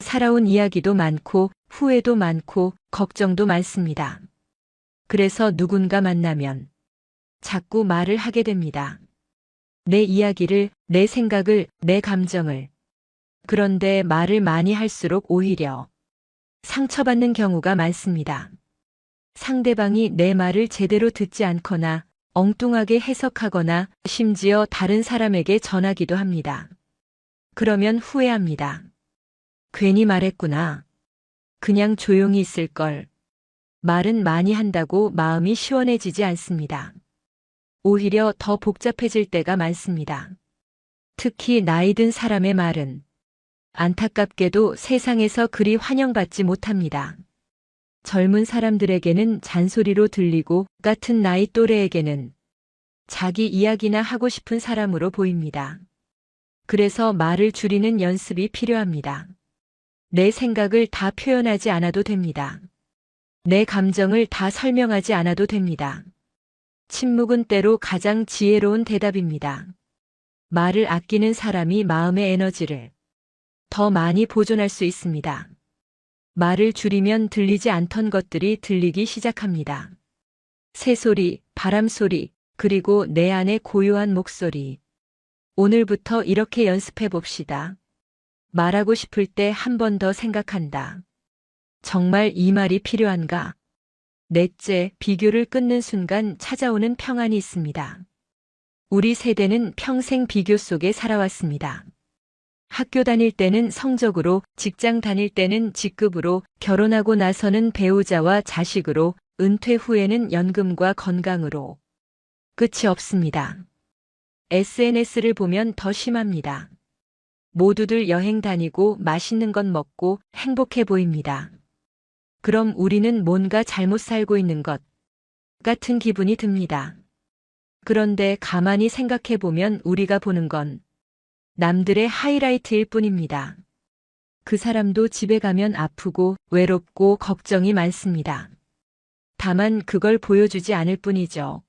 살아온 이야기도 많고 후회도 많고 걱정도 많습니다. 그래서 누군가 만나면 자꾸 말을 하게 됩니다. 내 이야기를, 내 생각을, 내 감정을. 그런데 말을 많이 할수록 오히려 상처받는 경우가 많습니다. 상대방이 내 말을 제대로 듣지 않거나 엉뚱하게 해석하거나 심지어 다른 사람에게 전하기도 합니다. 그러면 후회합니다. 괜히 말했구나. 그냥 조용히 있을 걸. 말은 많이 한다고 마음이 시원해지지 않습니다. 오히려 더 복잡해질 때가 많습니다. 특히 나이 든 사람의 말은 안타깝게도 세상에서 그리 환영받지 못합니다. 젊은 사람들에게는 잔소리로 들리고 같은 나이 또래에게는 자기 이야기나 하고 싶은 사람으로 보입니다. 그래서 말을 줄이는 연습이 필요합니다. 내 생각을 다 표현하지 않아도 됩니다. 내 감정을 다 설명하지 않아도 됩니다. 침묵은 때로 가장 지혜로운 대답입니다. 말을 아끼는 사람이 마음의 에너지를 더 많이 보존할 수 있습니다. 말을 줄이면 들리지 않던 것들이 들리기 시작합니다. 새소리, 바람소리, 그리고 내 안의 고요한 목소리. 오늘부터 이렇게 연습해 봅시다. 말하고 싶을 때 한 번 더 생각한다. 정말 이 말이 필요한가? 넷째, 비교를 끊는 순간 찾아오는 평안이 있습니다. 우리 세대는 평생 비교 속에 살아왔습니다. 학교 다닐 때는 성적으로, 직장 다닐 때는 직급으로, 결혼하고 나서는 배우자와 자식으로, 은퇴 후에는 연금과 건강으로. 끝이 없습니다. SNS를 보면 더 심합니다. 모두들 여행 다니고 맛있는 것 먹고 행복해 보입니다. 그럼 우리는 뭔가 잘못 살고 있는 것 같은 기분이 듭니다. 그런데 가만히 생각해 보면 우리가 보는 건 남들의 하이라이트일 뿐입니다. 그 사람도 집에 가면 아프고 외롭고 걱정이 많습니다. 다만 그걸 보여주지 않을 뿐이죠.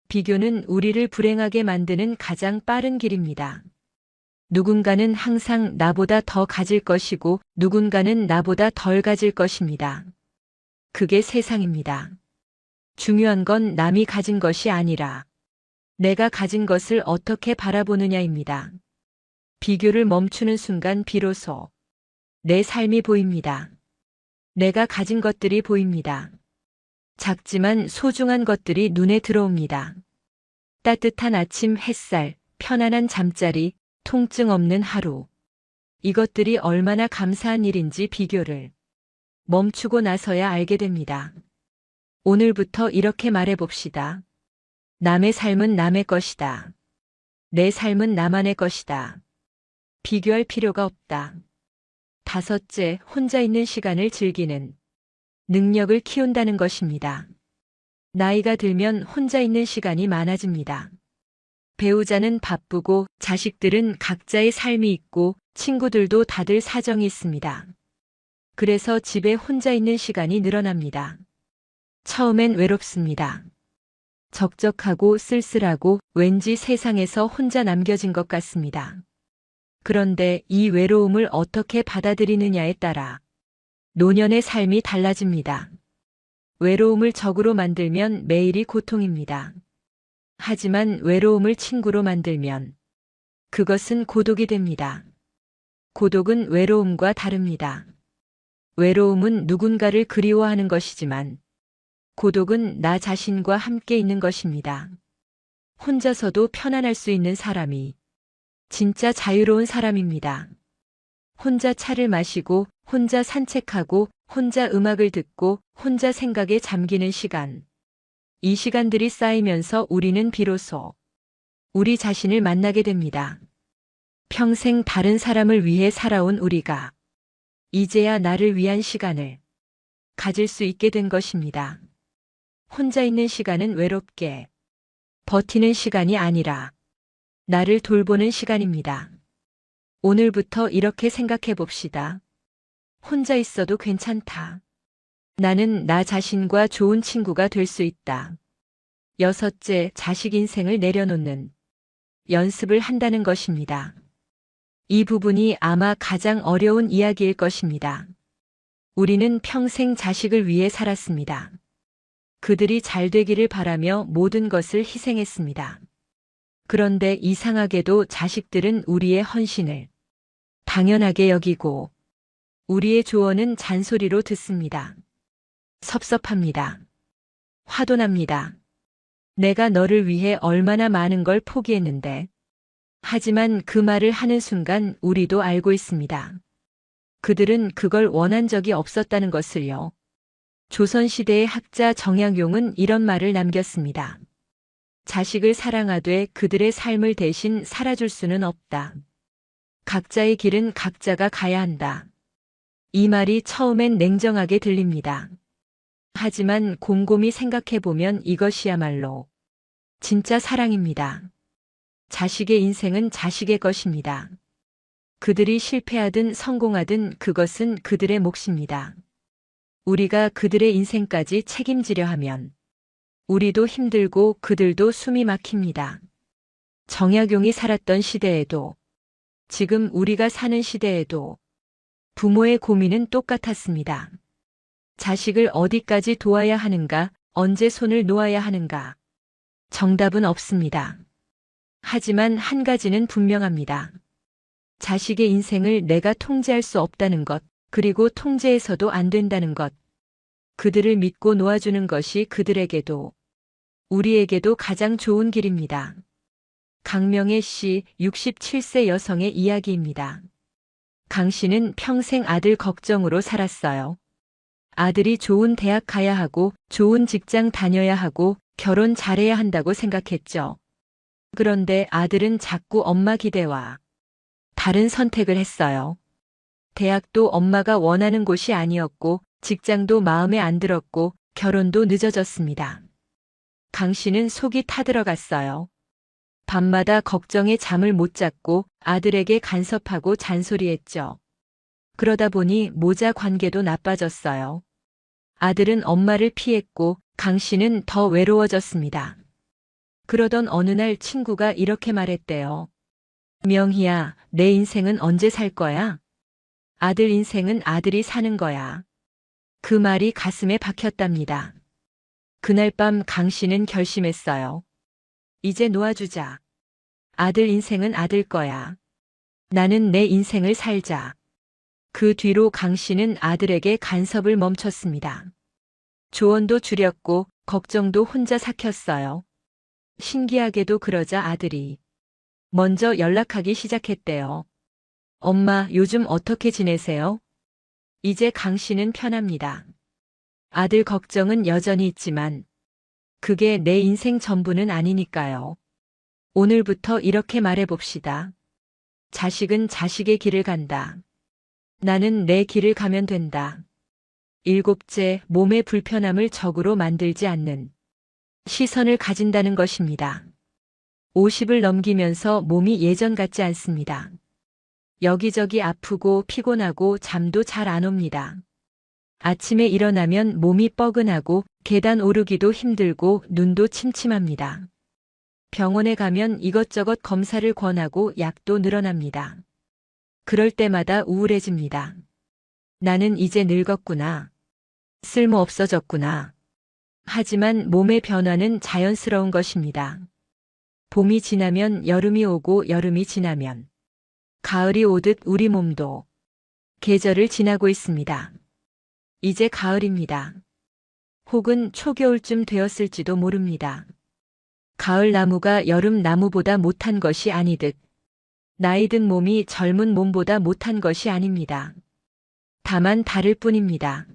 비교는 우리를 불행하게 만드는 가장 빠른 길입니다. 누군가는 항상 나보다 더 가질 것이고 누군가는 나보다 덜 가질 것입니다. 그게 세상입니다. 중요한 건 남이 가진 것이 아니라 내가 가진 것을 어떻게 바라보느냐입니다. 비교를 멈추는 순간 비로소 내 삶이 보입니다. 내가 가진 것들이 보입니다. 작지만 소중한 것들이 눈에 들어옵니다. 따뜻한 아침 햇살, 편안한 잠자리, 통증 없는 하루. 이것들이 얼마나 감사한 일인지 비교를 멈추고 나서야 알게 됩니다. 오늘부터 이렇게 말해봅시다. 남의 삶은 남의 것이다. 내 삶은 나만의 것이다. 비교할 필요가 없다. 다섯째, 혼자 있는 시간을 즐기는 능력을 키운다는 것입니다. 나이가 들면 혼자 있는 시간이 많아집니다. 배우자는 바쁘고 자식들은 각자의 삶이 있고 친구들도 다들 사정이 있습니다. 그래서 집에 혼자 있는 시간이 늘어납니다. 처음엔 외롭습니다. 적적하고 쓸쓸하고 왠지 세상에서 혼자 남겨진 것 같습니다. 그런데 이 외로움을 어떻게 받아들이느냐에 따라 노년의 삶이 달라집니다. 외로움을 적으로 만들면 매일이 고통입니다. 하지만 외로움을 친구로 만들면 그것은 고독이 됩니다. 고독은 외로움과 다릅니다. 외로움은 누군가를 그리워하는 것이지만 고독은 나 자신과 함께 있는 것입니다. 혼자서도 편안할 수 있는 사람이 진짜 자유로운 사람입니다. 혼자 차를 마시고, 혼자 산책하고, 혼자 음악을 듣고, 혼자 생각에 잠기는 시간. 이 시간들이 쌓이면서 우리는 비로소 우리 자신을 만나게 됩니다. 평생 다른 사람을 위해 살아온 우리가 이제야 나를 위한 시간을 가질 수 있게 된 것입니다. 혼자 있는 시간은 외롭게 버티는 시간이 아니라 나를 돌보는 시간입니다. 오늘부터 이렇게 생각해 봅시다. 혼자 있어도 괜찮다. 나는 나 자신과 좋은 친구가 될 수 있다. 여섯째, 자식 인생을 내려놓는 연습을 한다는 것입니다. 이 부분이 아마 가장 어려운 이야기일 것입니다. 우리는 평생 자식을 위해 살았습니다. 그들이 잘 되기를 바라며 모든 것을 희생했습니다. 그런데 이상하게도 자식들은 우리의 헌신을 당연하게 여기고 우리의 조언은 잔소리로 듣습니다. 섭섭합니다. 화도 납니다. 내가 너를 위해 얼마나 많은 걸 포기했는데. 하지만 그 말을 하는 순간 우리도 알고 있습니다. 그들은 그걸 원한 적이 없었다는 것을요. 조선시대의 학자 정약용은 이런 말을 남겼습니다. 자식을 사랑하되 그들의 삶을 대신 살아줄 수는 없다. 각자의 길은 각자가 가야 한다. 이 말이 처음엔 냉정하게 들립니다. 하지만 곰곰이 생각해보면 이것이야말로 진짜 사랑입니다. 자식의 인생은 자식의 것입니다. 그들이 실패하든 성공하든 그것은 그들의 몫입니다. 우리가 그들의 인생까지 책임지려 하면 우리도 힘들고 그들도 숨이 막힙니다. 정약용이 살았던 시대에도 지금 우리가 사는 시대에도 부모의 고민은 똑같았습니다. 자식을 어디까지 도와야 하는가, 언제 손을 놓아야 하는가. 정답은 없습니다. 하지만 한 가지는 분명합니다. 자식의 인생을 내가 통제할 수 없다는 것, 그리고 통제해서도 안 된다는 것. 그들을 믿고 놓아주는 것이 그들에게도 우리에게도 가장 좋은 길입니다. 강명의 시 67세 여성의 이야기입니다. 강 씨는 평생 아들 걱정으로 살았어요. 아들이 좋은 대학 가야 하고 좋은 직장 다녀야 하고 결혼 잘해야 한다고 생각했죠. 그런데 아들은 자꾸 엄마 기대와 다른 선택을 했어요. 대학도 엄마가 원하는 곳이 아니었고 직장도 마음에 안 들었고 결혼도 늦어졌습니다. 강 씨는 속이 타들어갔어요. 밤마다 걱정에 잠을 못 잤고 아들에게 간섭하고 잔소리했죠. 그러다 보니 모자 관계도 나빠졌어요. 아들은 엄마를 피했고 강 씨는 더 외로워졌습니다. 그러던 어느 날 친구가 이렇게 말했대요. 명희야, 내 인생은 언제 살 거야? 아들 인생은 아들이 사는 거야. 그 말이 가슴에 박혔답니다. 그날 밤 강 씨는 결심했어요. 이제 놓아주자. 아들 인생은 아들 거야. 나는 내 인생을 살자. 그 뒤로 강 씨는 아들에게 간섭을 멈췄습니다. 조언도 줄였고 걱정도 혼자 삭혔어요. 신기하게도 그러자 아들이 먼저 연락하기 시작했대요. 엄마, 요즘 어떻게 지내세요? 이제 강 씨는 편합니다. 아들 걱정은 여전히 있지만 그게 내 인생 전부는 아니니까요. 오늘부터 이렇게 말해봅시다. 자식은 자식의 길을 간다. 나는 내 길을 가면 된다. 7째, 몸의 불편함을 적으로 만들지 않는 시선을 가진다는 것입니다. 50을 넘기면서 몸이 예전 같지 않습니다. 여기저기 아프고 피곤하고 잠도 잘 안 옵니다. 아침에 일어나면 몸이 뻐근하고 계단 오르기도 힘들고 눈도 침침합니다. 병원에 가면 이것저것 검사를 권하고 약도 늘어납니다. 그럴 때마다 우울해집니다. 나는 이제 늙었구나. 쓸모 없어졌구나. 하지만 몸의 변화는 자연스러운 것입니다. 봄이 지나면 여름이 오고 여름이 지나면 가을이 오듯 우리 몸도 계절을 지나고 있습니다. 이제 가을입니다. 혹은 초겨울쯤 되었을지도 모릅니다. 가을 나무가 여름 나무보다 못한 것이 아니듯 나이 든 몸이 젊은 몸보다 못한 것이 아닙니다. 다만 다를 뿐입니다.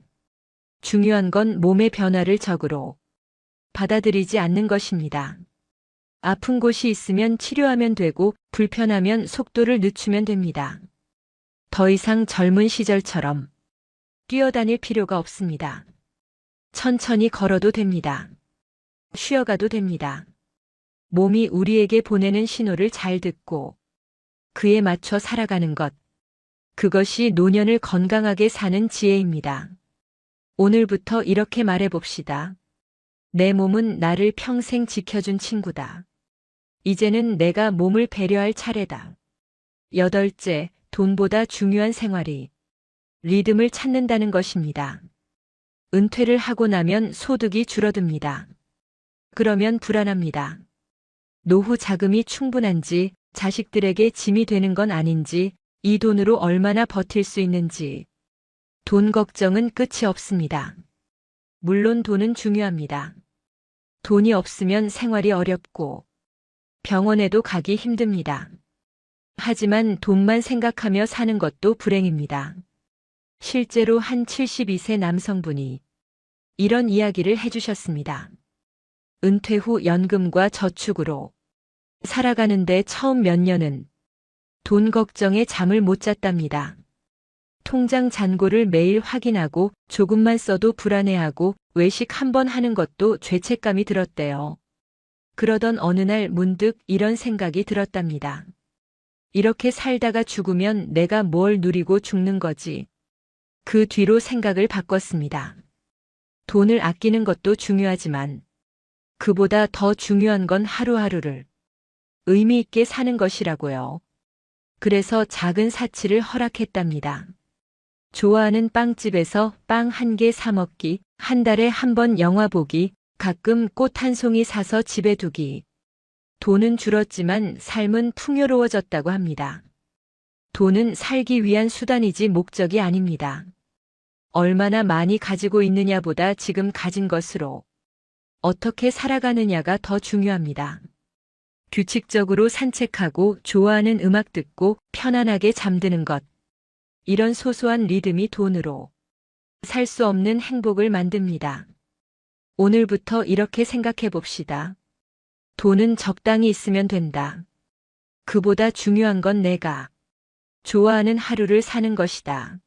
중요한 건 몸의 변화를 적으로 받아들이지 않는 것입니다. 아픈 곳이 있으면 치료하면 되고 불편하면 속도를 늦추면 됩니다. 더 이상 젊은 시절처럼 뛰어다닐 필요가 없습니다. 천천히 걸어도 됩니다. 쉬어가도 됩니다. 몸이 우리에게 보내는 신호를 잘 듣고 그에 맞춰 살아가는 것. 그것이 노년을 건강하게 사는 지혜입니다. 오늘부터 이렇게 말해봅시다. 내 몸은 나를 평생 지켜준 친구다. 이제는 내가 몸을 배려할 차례다. 8째, 돈보다 중요한 생활이 리듬을 찾는다는 것입니다. 은퇴를 하고 나면 소득이 줄어듭니다. 그러면 불안합니다. 노후 자금이 충분한지, 자식들에게 짐이 되는 건 아닌지, 이 돈으로 얼마나 버틸 수 있는지. 돈 걱정은 끝이 없습니다. 물론 돈은 중요합니다. 돈이 없으면 생활이 어렵고 병원에도 가기 힘듭니다. 하지만 돈만 생각하며 사는 것도 불행입니다. 실제로 한 72세 남성분이 이런 이야기를 해주셨습니다. 은퇴 후 연금과 저축으로 살아가는데 처음 몇 년은 돈 걱정에 잠을 못 잤답니다. 통장 잔고를 매일 확인하고 조금만 써도 불안해하고 외식 한 번 하는 것도 죄책감이 들었대요. 그러던 어느 날 문득 이런 생각이 들었답니다. 이렇게 살다가 죽으면 내가 뭘 누리고 죽는 거지. 그 뒤로 생각을 바꿨습니다. 돈을 아끼는 것도 중요하지만 그보다 더 중요한 건 하루하루를 의미 있게 사는 것이라고요. 그래서 작은 사치를 허락했답니다. 좋아하는 빵집에서 빵 한 개 사 먹기, 한 달에 한 번 영화 보기, 가끔 꽃 한 송이 사서 집에 두기. 돈은 줄었지만 삶은 풍요로워졌다고 합니다. 돈은 살기 위한 수단이지 목적이 아닙니다. 얼마나 많이 가지고 있느냐보다 지금 가진 것으로 어떻게 살아가느냐가 더 중요합니다. 규칙적으로 산책하고 좋아하는 음악 듣고 편안하게 잠드는 것. 이런 소소한 리듬이 돈으로 살 수 없는 행복을 만듭니다. 오늘부터 이렇게 생각해 봅시다. 돈은 적당히 있으면 된다. 그보다 중요한 건 내가 좋아하는 하루를 사는 것이다.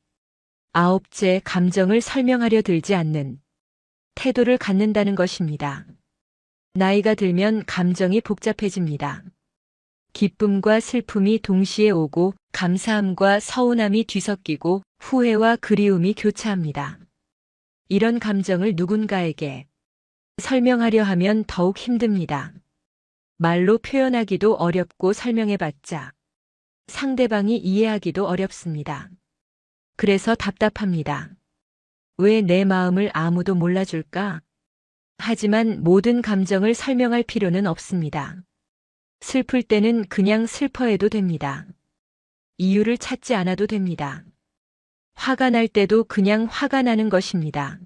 아홉째, 감정을 설명하려 들지 않는 태도를 갖는다는 것입니다. 나이가 들면 감정이 복잡해집니다. 기쁨과 슬픔이 동시에 오고 감사함과 서운함이 뒤섞이고 후회와 그리움이 교차합니다. 이런 감정을 누군가에게 설명하려 하면 더욱 힘듭니다. 말로 표현하기도 어렵고 설명해봤자 상대방이 이해하기도 어렵습니다. 그래서 답답합니다. 왜 내 마음을 아무도 몰라줄까? 하지만 모든 감정을 설명할 필요는 없습니다. 슬플 때는 그냥 슬퍼해도 됩니다. 이유를 찾지 않아도 됩니다. 화가 날 때도 그냥 화가 나는 것입니다.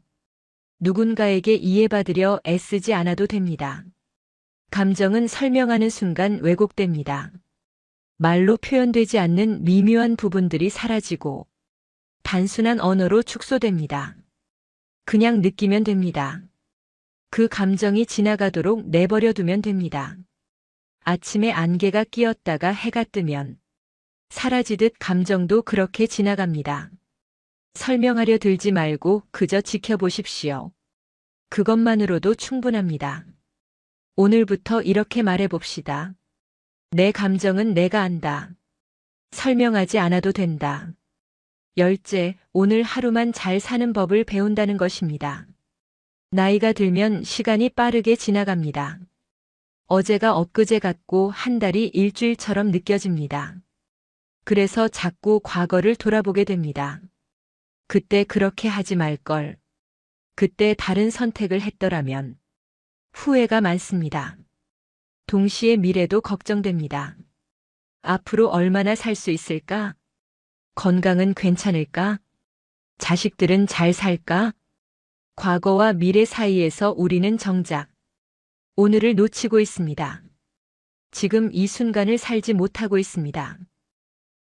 누군가에게 이해받으려 애쓰지 않아도 됩니다. 감정은 설명하는 순간 왜곡됩니다. 말로 표현되지 않는 미묘한 부분들이 사라지고 단순한 언어로 축소됩니다. 그냥 느끼면 됩니다. 그 감정이 지나가도록 내버려 두면 됩니다. 아침에 안개가 끼었다가 해가 뜨면 사라지듯 감정도 그렇게 지나갑니다. 설명하려 들지 말고 그저 지켜보십시오. 그것만으로도 충분합니다. 오늘부터 이렇게 말해봅시다. 내 감정은 내가 안다. 설명하지 않아도 된다. 열째, 오늘 하루만 잘 사는 법을 배운다는 것입니다. 나이가 들면 시간이 빠르게 지나갑니다. 어제가 엊그제 같고 한 달이 일주일처럼 느껴집니다. 그래서 자꾸 과거를 돌아보게 됩니다. 그때 그렇게 하지 말걸. 그때 다른 선택을 했더라면. 후회가 많습니다. 동시에 미래도 걱정됩니다. 앞으로 얼마나 살 수 있을까? 건강은 괜찮을까? 자식들은 잘 살까? 과거와 미래 사이에서 우리는 정작 오늘을 놓치고 있습니다. 지금 이 순간을 살지 못하고 있습니다.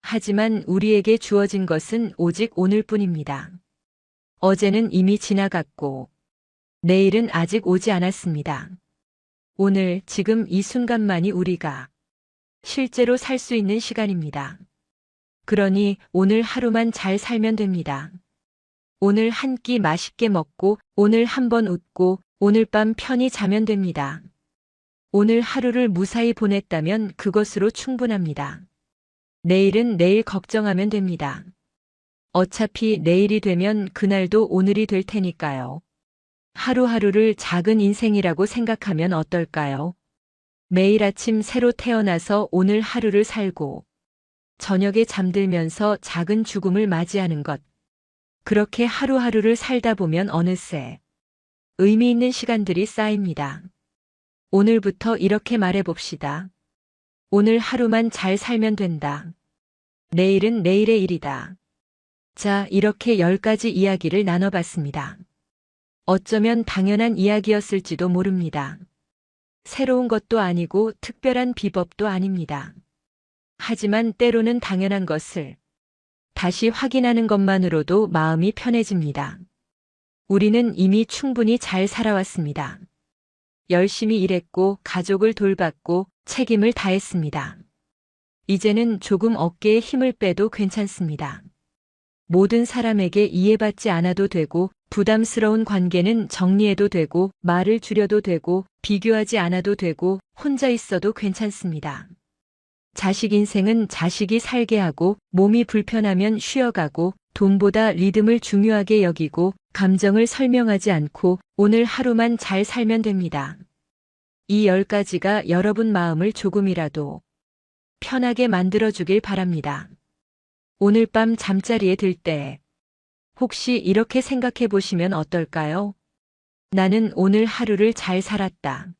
하지만 우리에게 주어진 것은 오직 오늘뿐입니다. 어제는 이미 지나갔고 내일은 아직 오지 않았습니다. 오늘, 지금 이 순간만이 우리가 실제로 살 수 있는 시간입니다. 그러니 오늘 하루만 잘 살면 됩니다. 오늘 한 끼 맛있게 먹고, 오늘 한번 웃고, 오늘 밤 편히 자면 됩니다. 오늘 하루를 무사히 보냈다면 그것으로 충분합니다. 내일은 내일 걱정하면 됩니다. 어차피 내일이 되면 그날도 오늘이 될 테니까요. 하루하루를 작은 인생이라고 생각하면 어떨까요? 매일 아침 새로 태어나서 오늘 하루를 살고 저녁에 잠들면서 작은 죽음을 맞이하는 것. 그렇게 하루하루를 살다 보면 어느새 의미 있는 시간들이 쌓입니다. 오늘부터 이렇게 말해봅시다. 오늘 하루만 잘 살면 된다. 내일은 내일의 일이다. 자, 이렇게 10가지 이야기를 나눠봤습니다. 어쩌면 당연한 이야기였을지도 모릅니다. 새로운 것도 아니고 특별한 비법도 아닙니다. 하지만 때로는 당연한 것을 다시 확인하는 것만으로도 마음이 편해집니다. 우리는 이미 충분히 잘 살아왔습니다. 열심히 일했고 가족을 돌봤고 책임을 다했습니다. 이제는 조금 어깨에 힘을 빼도 괜찮습니다. 모든 사람에게 이해받지 않아도 되고 부담스러운 관계는 정리해도 되고 말을 줄여도 되고 비교하지 않아도 되고 혼자 있어도 괜찮습니다. 자식 인생은 자식이 살게 하고 몸이 불편하면 쉬어가고 돈보다 리듬을 중요하게 여기고 감정을 설명하지 않고 오늘 하루만 잘 살면 됩니다. 이 10가지가 여러분 마음을 조금이라도 편하게 만들어주길 바랍니다. 오늘 밤 잠자리에 들 때 혹시 이렇게 생각해 보시면 어떨까요? 나는 오늘 하루를 잘 살았다.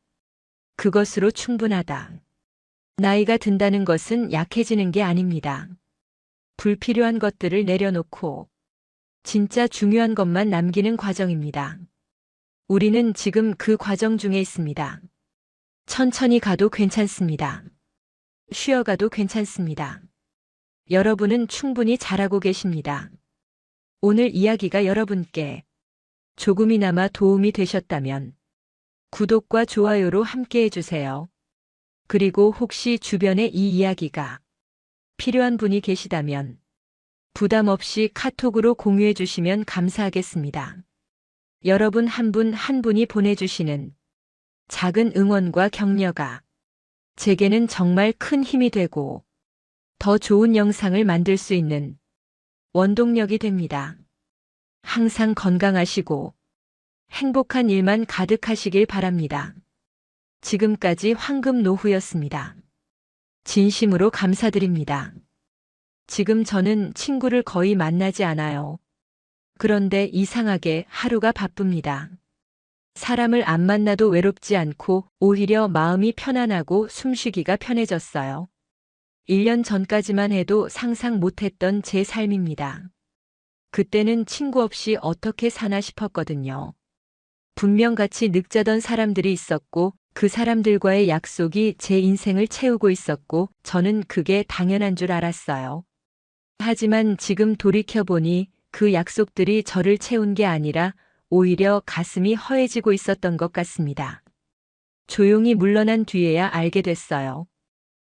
그것으로 충분하다. 나이가 든다는 것은 약해지는 게 아닙니다. 불필요한 것들을 내려놓고 진짜 중요한 것만 남기는 과정입니다. 우리는 지금 그 과정 중에 있습니다. 천천히 가도 괜찮습니다. 쉬어가도 괜찮습니다. 여러분은 충분히 잘하고 계십니다. 오늘 이야기가 여러분께 조금이나마 도움이 되셨다면 구독과 좋아요로 함께 해주세요. 그리고 혹시 주변에 이 이야기가 필요한 분이 계시다면 부담 없이 카톡으로 공유해 주시면 감사하겠습니다. 여러분 한 분 한 분이 보내주시는 작은 응원과 격려가 제게는 정말 큰 힘이 되고 더 좋은 영상을 만들 수 있는 원동력이 됩니다. 항상 건강하시고 행복한 일만 가득하시길 바랍니다. 지금까지 황금노후였습니다. 진심으로 감사드립니다. 지금 저는 친구를 거의 만나지 않아요. 그런데 이상하게 하루가 바쁩니다. 사람을 안 만나도 외롭지 않고 오히려 마음이 편안하고 숨쉬기가 편해졌어요. 1년 전까지만 해도 상상 못했던 제 삶입니다. 그때는 친구 없이 어떻게 사나 싶었거든요. 분명 같이 늑자던 사람들이 있었고 그 사람들과의 약속이 제 인생을 채우고 있었고 저는 그게 당연한 줄 알았어요. 하지만 지금 돌이켜보니 그 약속들이 저를 채운 게 아니라 오히려 가슴이 허해지고 있었던 것 같습니다. 조용히 물러난 뒤에야 알게 됐어요.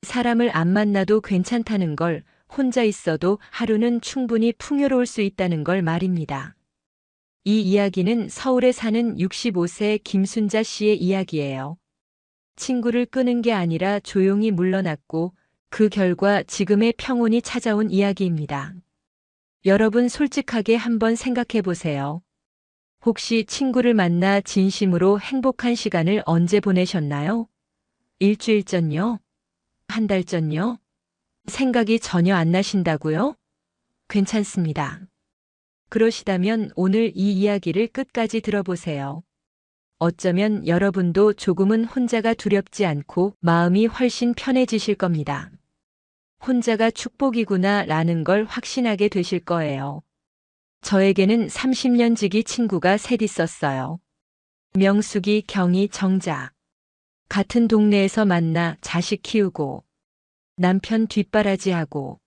사람을 안 만나도 괜찮다는 걸, 혼자 있어도 하루는 충분히 풍요로울 수 있다는 걸 말입니다. 이 이야기는 서울에 사는 65세 김순자 씨의 이야기예요. 친구를 끄는 게 아니라 조용히 물러났고 그 결과 지금의 평온이 찾아온 이야기입니다. 여러분 솔직하게 한번 생각해 보세요. 혹시 친구를 만나 진심으로 행복한 시간을 언제 보내셨나요? 일주일 전요? 한 달 전요? 생각이 전혀 안 나신다고요? 괜찮습니다. 그러시다면 오늘 이 이야기를 끝까지 들어보세요. 어쩌면 여러분도 조금은 혼자가 두렵지 않고 마음이 훨씬 편해지실 겁니다. 혼자가 축복이구나 라는 걸 확신하게 되실 거예요. 저에게는 30년 지기 친구가 셋 있었어요. 명숙이, 경희, 정자. 같은 동네에서 만나 자식 키우고 남편 뒷바라지하고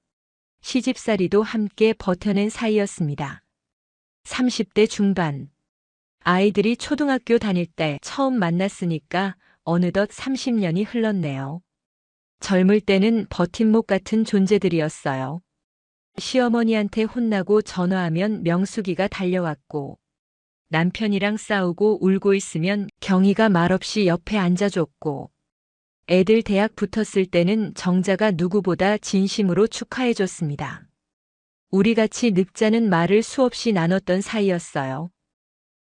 시집살이도 함께 버텨낸 사이였습니다. 30대 중반. 아이들이 초등학교 다닐 때 처음 만났으니까 어느덧 30년이 흘렀네요. 젊을 때는 버팀목 같은 존재들이었어요. 시어머니한테 혼나고 전화하면 명숙이가 달려왔고 남편이랑 싸우고 울고 있으면 경희가 말없이 옆에 앉아줬고 애들 대학 붙었을 때는 정자가 누구보다 진심으로 축하해줬습니다. 우리같이 늙자는 말을 수없이 나눴던 사이였어요.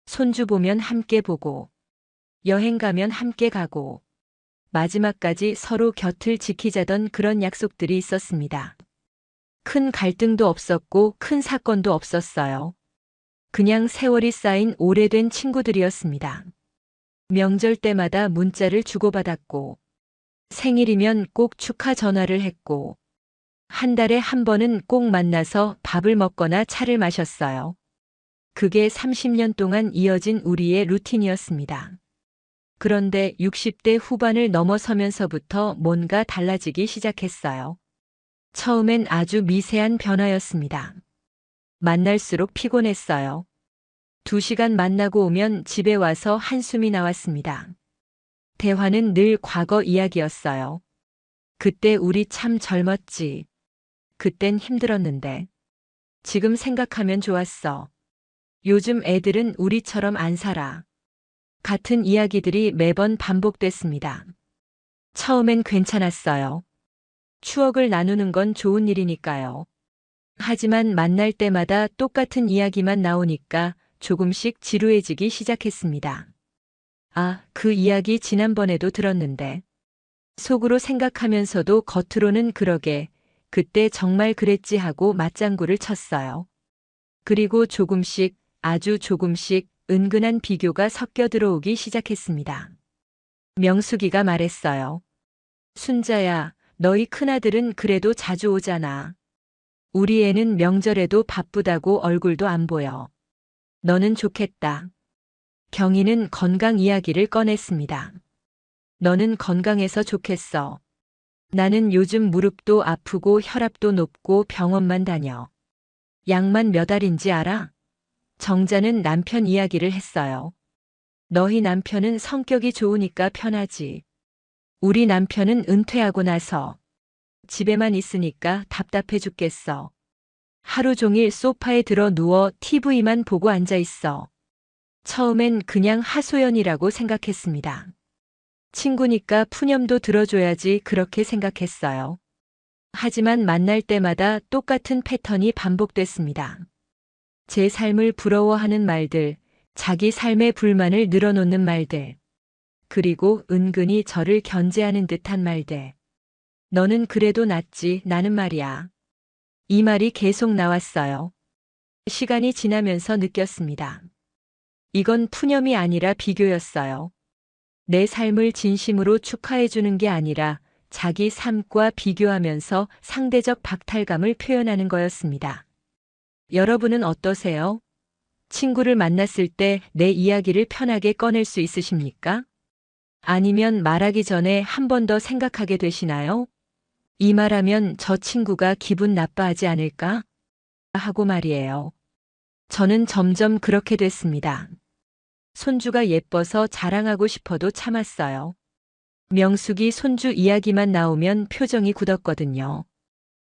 손주 보면 함께 보고 여행 가면 함께 가고 마지막까지 서로 곁을 지키자던 그런 약속들이 있었습니다. 큰 갈등도 없었고 큰 사건도 없었어요. 그냥 세월이 쌓인 오래된 친구들이었습니다. 명절 때마다 문자를 주고받았고 생일이면 꼭 축하 전화를 했고 한 달에 한 번은 꼭 만나서 밥을 먹거나 차를 마셨어요. 그게 30년 동안 이어진 우리의 루틴이었습니다. 그런데 60대 후반을 넘어서면서부터 뭔가 달라지기 시작했어요. 처음엔 아주 미세한 변화였습니다. 만날수록 피곤했어요. 2시간 만나고 오면 집에 와서 한숨이 나왔습니다. 대화는 늘 과거 이야기였어요. 그때 우리 참 젊었지. 그땐 힘들었는데. 지금 생각하면 좋았어. 요즘 애들은 우리처럼 안 살아. 같은 이야기들이 매번 반복됐습니다. 처음엔 괜찮았어요. 추억을 나누는 건 좋은 일이니까요. 하지만 만날 때마다 똑같은 이야기만 나오니까 조금씩 지루해지기 시작했습니다. 아, 그 이야기 지난번에도 들었는데. 속으로 생각하면서도 겉으로는 그러게, 그때 정말 그랬지 하고 맞장구를 쳤어요. 그리고 조금씩, 아주 조금씩 은근한 비교가 섞여 들어오기 시작했습니다. 명숙이가 말했어요. 순자야, 너희 큰아들은 그래도 자주 오잖아. 우리 애는 명절에도 바쁘다고 얼굴도 안 보여. 너는 좋겠다. 경희는 건강 이야기를 꺼냈습니다. 너는 건강해서 좋겠어. 나는 요즘 무릎도 아프고 혈압도 높고 병원만 다녀. 약만 몇 알인지 알아? 정자는 남편 이야기를 했어요. 너희 남편은 성격이 좋으니까 편하지. 우리 남편은 은퇴하고 나서 집에만 있으니까 답답해 죽겠어. 하루 종일 소파에 들어 누워 TV만 보고 앉아 있어. 처음엔 그냥 하소연이라고 생각했습니다. 친구니까 푸념도 들어줘야지 그렇게 생각했어요. 하지만 만날 때마다 똑같은 패턴이 반복됐습니다. 제 삶을 부러워하는 말들, 자기 삶의 불만을 늘어놓는 말들, 그리고 은근히 저를 견제하는 듯한 말들. 너는 그래도 낫지, 나는 말이야. 이 말이 계속 나왔어요. 시간이 지나면서 느꼈습니다. 이건 푸념이 아니라 비교였어요. 내 삶을 진심으로 축하해주는 게 아니라 자기 삶과 비교하면서 상대적 박탈감을 표현하는 거였습니다. 여러분은 어떠세요? 친구를 만났을 때 내 이야기를 편하게 꺼낼 수 있으십니까? 아니면 말하기 전에 한 번 더 생각하게 되시나요? 이 말하면 저 친구가 기분 나빠하지 않을까? 하고 말이에요. 저는 점점 그렇게 됐습니다. 손주가 예뻐서 자랑하고 싶어도 참았어요. 명숙이 손주 이야기만 나오면 표정이 굳었거든요.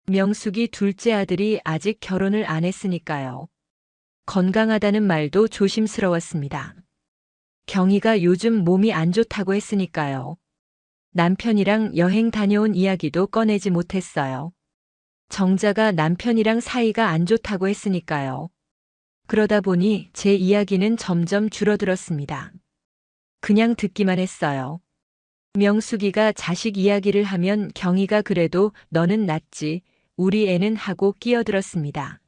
명숙이 둘째 아들이 아직 결혼을 안 했으니까요. 건강하다는 말도 조심스러웠습니다. 경희가 요즘 몸이 안 좋다고 했으니까요. 남편이랑 여행 다녀온 이야기도 꺼내지 못했어요. 정자가 남편이랑 사이가 안 좋다고 했으니까요. 그러다 보니 제 이야기는 점점 줄어들었습니다. 그냥 듣기만 했어요. 명숙이가 자식 이야기를 하면 경희가 그래도 너는 낫지, 우리 애는 하고 끼어들었습니다.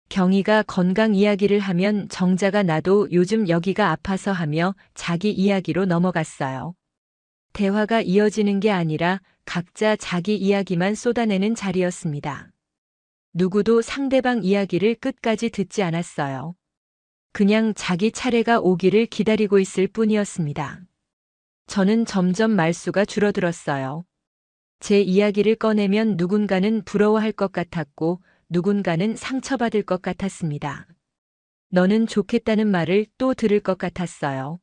경희가 건강 이야기를 하면 정자가 나도 요즘 여기가 아파서 하며 자기 이야기로 넘어갔어요. 대화가 이어지는 게 아니라 각자 자기 이야기만 쏟아내는 자리였습니다. 누구도 상대방 이야기를 끝까지 듣지 않았어요. 그냥 자기 차례가 오기를 기다리고 있을 뿐이었습니다. 저는 점점 말수가 줄어들었어요. 제 이야기를 꺼내면 누군가는 부러워할 것 같았고 누군가는 상처받을 것 같았습니다. 너는 좋겠다는 말을 또 들을 것 같았어요.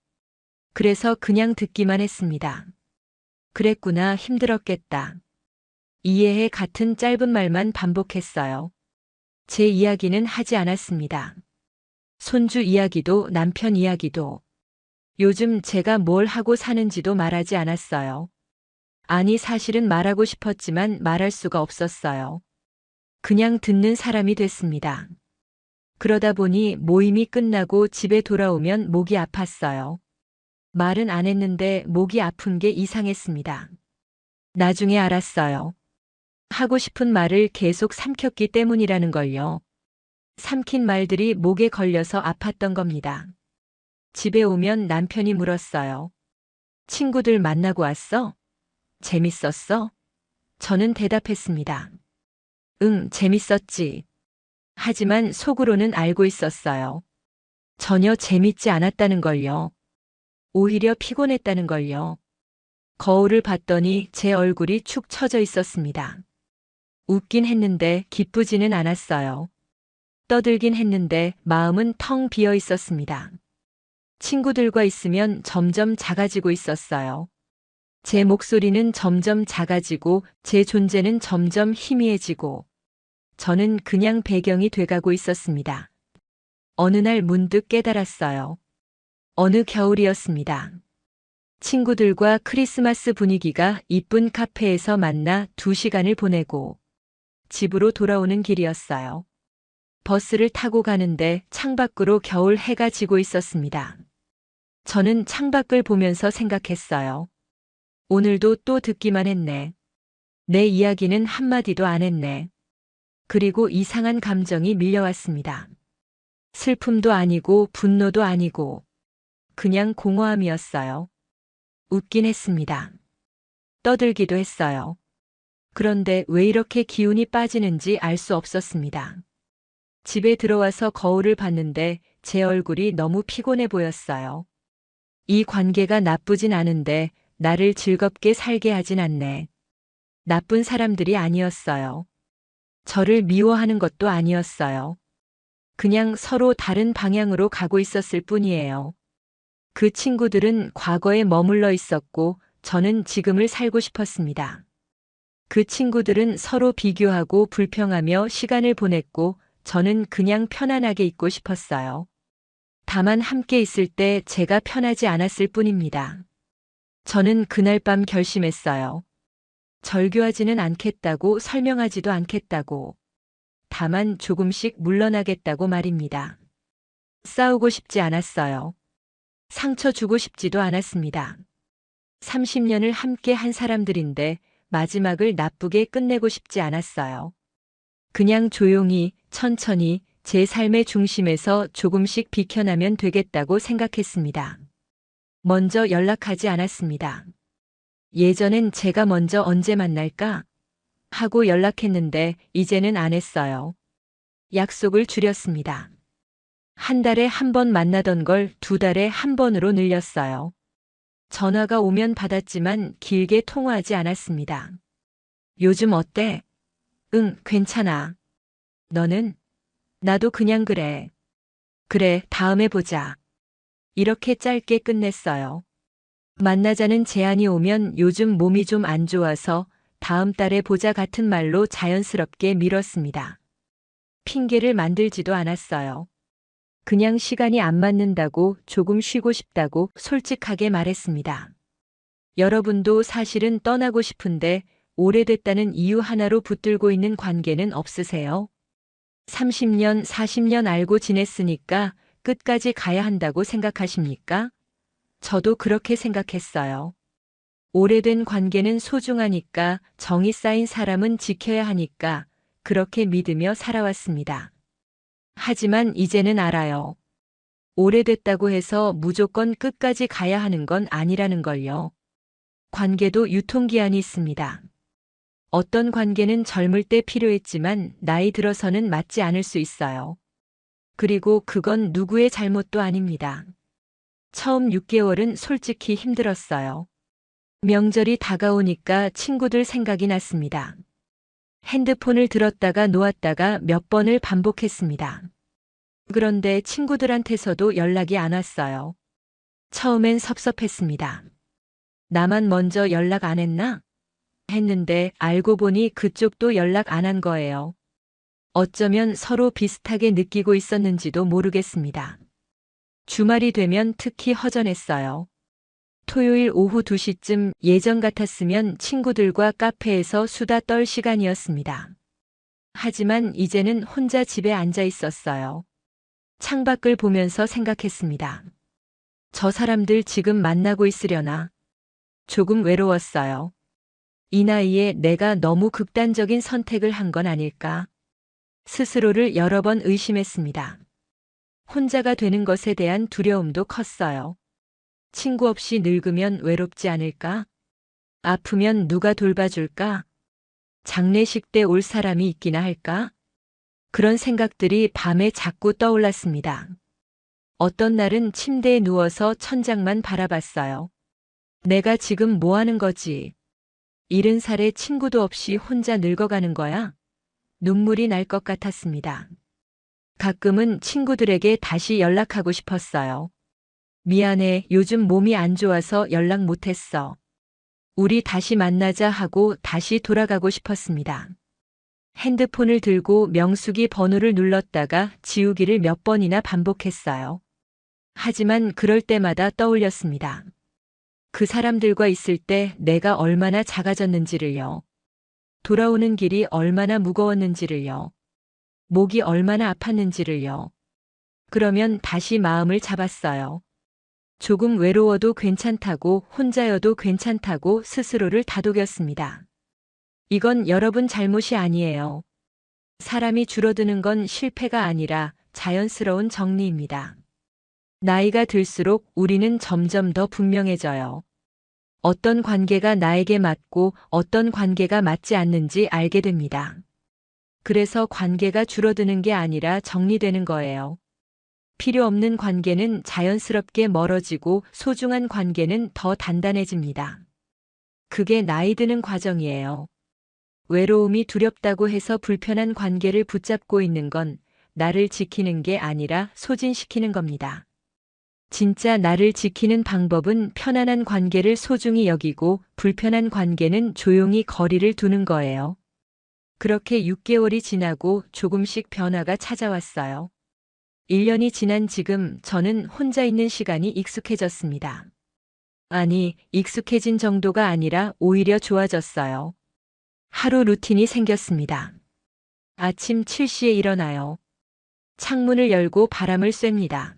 그래서 그냥 듣기만 했습니다. 그랬구나, 힘들었겠다. 이해해 같은 짧은 말만 반복했어요. 제 이야기는 하지 않았습니다. 손주 이야기도 남편 이야기도. 요즘 제가 뭘 하고 사는지도 말하지 않았어요. 아니, 사실은 말하고 싶었지만 말할 수가 없었어요. 그냥 듣는 사람이 됐습니다. 그러다 보니 모임이 끝나고 집에 돌아오면 목이 아팠어요. 말은 안 했는데 목이 아픈 게 이상했습니다. 나중에 알았어요. 하고 싶은 말을 계속 삼켰기 때문이라는 걸요. 삼킨 말들이 목에 걸려서 아팠던 겁니다. 집에 오면 남편이 물었어요. 친구들 만나고 왔어? 재밌었어? 저는 대답했습니다. 응, 재밌었지. 하지만 속으로는 알고 있었어요. 전혀 재밌지 않았다는 걸요. 오히려 피곤했다는 걸요. 거울을 봤더니 제 얼굴이 축 처져 있었습니다. 웃긴 했는데 기쁘지는 않았어요. 떠들긴 했는데 마음은 텅 비어 있었습니다. 친구들과 있으면 점점 작아지고 있었어요. 제 목소리는 점점 작아지고 제 존재는 점점 희미해지고 저는 그냥 배경이 돼가고 있었습니다. 어느 날 문득 깨달았어요. 어느 겨울이었습니다. 친구들과 크리스마스 분위기가 이쁜 카페에서 만나 2시간을 보내고 집으로 돌아오는 길이었어요. 버스를 타고 가는데 창밖으로 겨울 해가 지고 있었습니다. 저는 창밖을 보면서 생각했어요. 오늘도 또 듣기만 했네. 내 이야기는 한마디도 안 했네. 그리고 이상한 감정이 밀려왔습니다. 슬픔도 아니고 분노도 아니고 그냥 공허함이었어요. 웃긴 했습니다. 떠들기도 했어요. 그런데 왜 이렇게 기운이 빠지는지 알 수 없었습니다. 집에 들어와서 거울을 봤는데 제 얼굴이 너무 피곤해 보였어요. 이 관계가 나쁘진 않은데 나를 즐겁게 살게 하진 않네. 나쁜 사람들이 아니었어요. 저를 미워하는 것도 아니었어요. 그냥 서로 다른 방향으로 가고 있었을 뿐이에요. 그 친구들은 과거에 머물러 있었고 저는 지금을 살고 싶었습니다. 그 친구들은 서로 비교하고 불평하며 시간을 보냈고 저는 그냥 편안하게 있고 싶었어요. 다만 함께 있을 때 제가 편하지 않았을 뿐입니다. 저는 그날 밤 결심했어요. 절교하지는 않겠다고 설명하지도 않겠다고. 다만 조금씩 물러나겠다고 말입니다. 싸우고 싶지 않았어요. 상처 주고 싶지도 않았습니다. 30년을 함께 한 사람들인데 마지막을 나쁘게 끝내고 싶지 않았어요. 그냥 조용히, 천천히 제 삶의 중심에서 조금씩 비켜나면 되겠다고 생각했습니다. 먼저 연락하지 않았습니다. 예전엔 제가 먼저 언제 만날까? 하고 연락했는데 이제는 안 했어요. 약속을 줄였습니다. 한 달에 한 번 만나던 걸 2달에 한 번으로 늘렸어요. 전화가 오면 받았지만 길게 통화하지 않았습니다. 요즘 어때? 응, 괜찮아. 너는? 나도 그냥 그래. 그래, 다음에 보자. 이렇게 짧게 끝냈어요. 만나자는 제안이 오면 요즘 몸이 좀 안 좋아서 다음 달에 보자 같은 말로 자연스럽게 미뤘습니다. 핑계를 만들지도 않았어요. 그냥 시간이 안 맞는다고 조금 쉬고 싶다고 솔직하게 말했습니다. 여러분도 사실은 떠나고 싶은데 오래됐다는 이유 하나로 붙들고 있는 관계는 없으세요? 30년, 40년 알고 지냈으니까 끝까지 가야 한다고 생각하십니까? 저도 그렇게 생각했어요. 오래된 관계는 소중하니까 정이 쌓인 사람은 지켜야 하니까 그렇게 믿으며 살아왔습니다. 하지만 이제는 알아요. 오래됐다고 해서 무조건 끝까지 가야 하는 건 아니라는 걸요. 관계도 유통기한이 있습니다. 어떤 관계는 젊을 때 필요했지만 나이 들어서는 맞지 않을 수 있어요. 그리고 그건 누구의 잘못도 아닙니다. 처음 6개월은 솔직히 힘들었어요. 명절이 다가오니까 친구들 생각이 났습니다. 핸드폰을 들었다가 놓았다가 몇 번을 반복했습니다. 그런데 친구들한테서도 연락이 안 왔어요. 처음엔 섭섭했습니다. 나만 먼저 연락 안 했나? 했는데 알고 보니 그쪽도 연락 안 한 거예요. 어쩌면 서로 비슷하게 느끼고 있었는지도 모르겠습니다. 주말이 되면 특히 허전했어요. 토요일 오후 2시쯤 예전 같았으면 친구들과 카페에서 수다 떨 시간이었습니다. 하지만 이제는 혼자 집에 앉아 있었어요. 창밖을 보면서 생각했습니다. 저 사람들 지금 만나고 있으려나? 조금 외로웠어요. 이 나이에 내가 너무 극단적인 선택을 한 건 아닐까? 스스로를 여러 번 의심했습니다. 혼자가 되는 것에 대한 두려움도 컸어요. 친구 없이 늙으면 외롭지 않을까? 아프면 누가 돌봐줄까? 장례식 때 올 사람이 있기나 할까? 그런 생각들이 밤에 자꾸 떠올랐습니다. 어떤 날은 침대에 누워서 천장만 바라봤어요. 내가 지금 뭐 하는 거지? 70살의 친구도 없이 혼자 늙어가는 거야? 눈물이 날 것 같았습니다. 가끔은 친구들에게 다시 연락하고 싶었어요. 미안해, 요즘 몸이 안 좋아서 연락 못했어. 우리 다시 만나자 하고 다시 돌아가고 싶었습니다. 핸드폰을 들고 명수기 번호를 눌렀다가 지우기를 몇 번이나 반복했어요. 하지만 그럴 때마다 떠올렸습니다. 그 사람들과 있을 때 내가 얼마나 작아졌는지를요. 돌아오는 길이 얼마나 무거웠는지를요. 목이 얼마나 아팠는지를요. 그러면 다시 마음을 잡았어요. 조금 외로워도 괜찮다고, 혼자여도 괜찮다고 스스로를 다독였습니다. 이건 여러분 잘못이 아니에요. 사람이 줄어드는 건 실패가 아니라 자연스러운 정리입니다. 나이가 들수록 우리는 점점 더 분명해져요. 어떤 관계가 나에게 맞고 어떤 관계가 맞지 않는지 알게 됩니다. 그래서 관계가 줄어드는 게 아니라 정리되는 거예요. 필요 없는 관계는 자연스럽게 멀어지고 소중한 관계는 더 단단해집니다. 그게 나이 드는 과정이에요. 외로움이 두렵다고 해서 불편한 관계를 붙잡고 있는 건 나를 지키는 게 아니라 소진시키는 겁니다. 진짜 나를 지키는 방법은 편안한 관계를 소중히 여기고 불편한 관계는 조용히 거리를 두는 거예요. 그렇게 6개월이 지나고 조금씩 변화가 찾아왔어요. 1년이 지난 지금 저는 혼자 있는 시간이 익숙해졌습니다. 아니, 익숙해진 정도가 아니라 오히려 좋아졌어요. 하루 루틴이 생겼습니다. 아침 7시에 일어나요. 창문을 열고 바람을 쐐니다.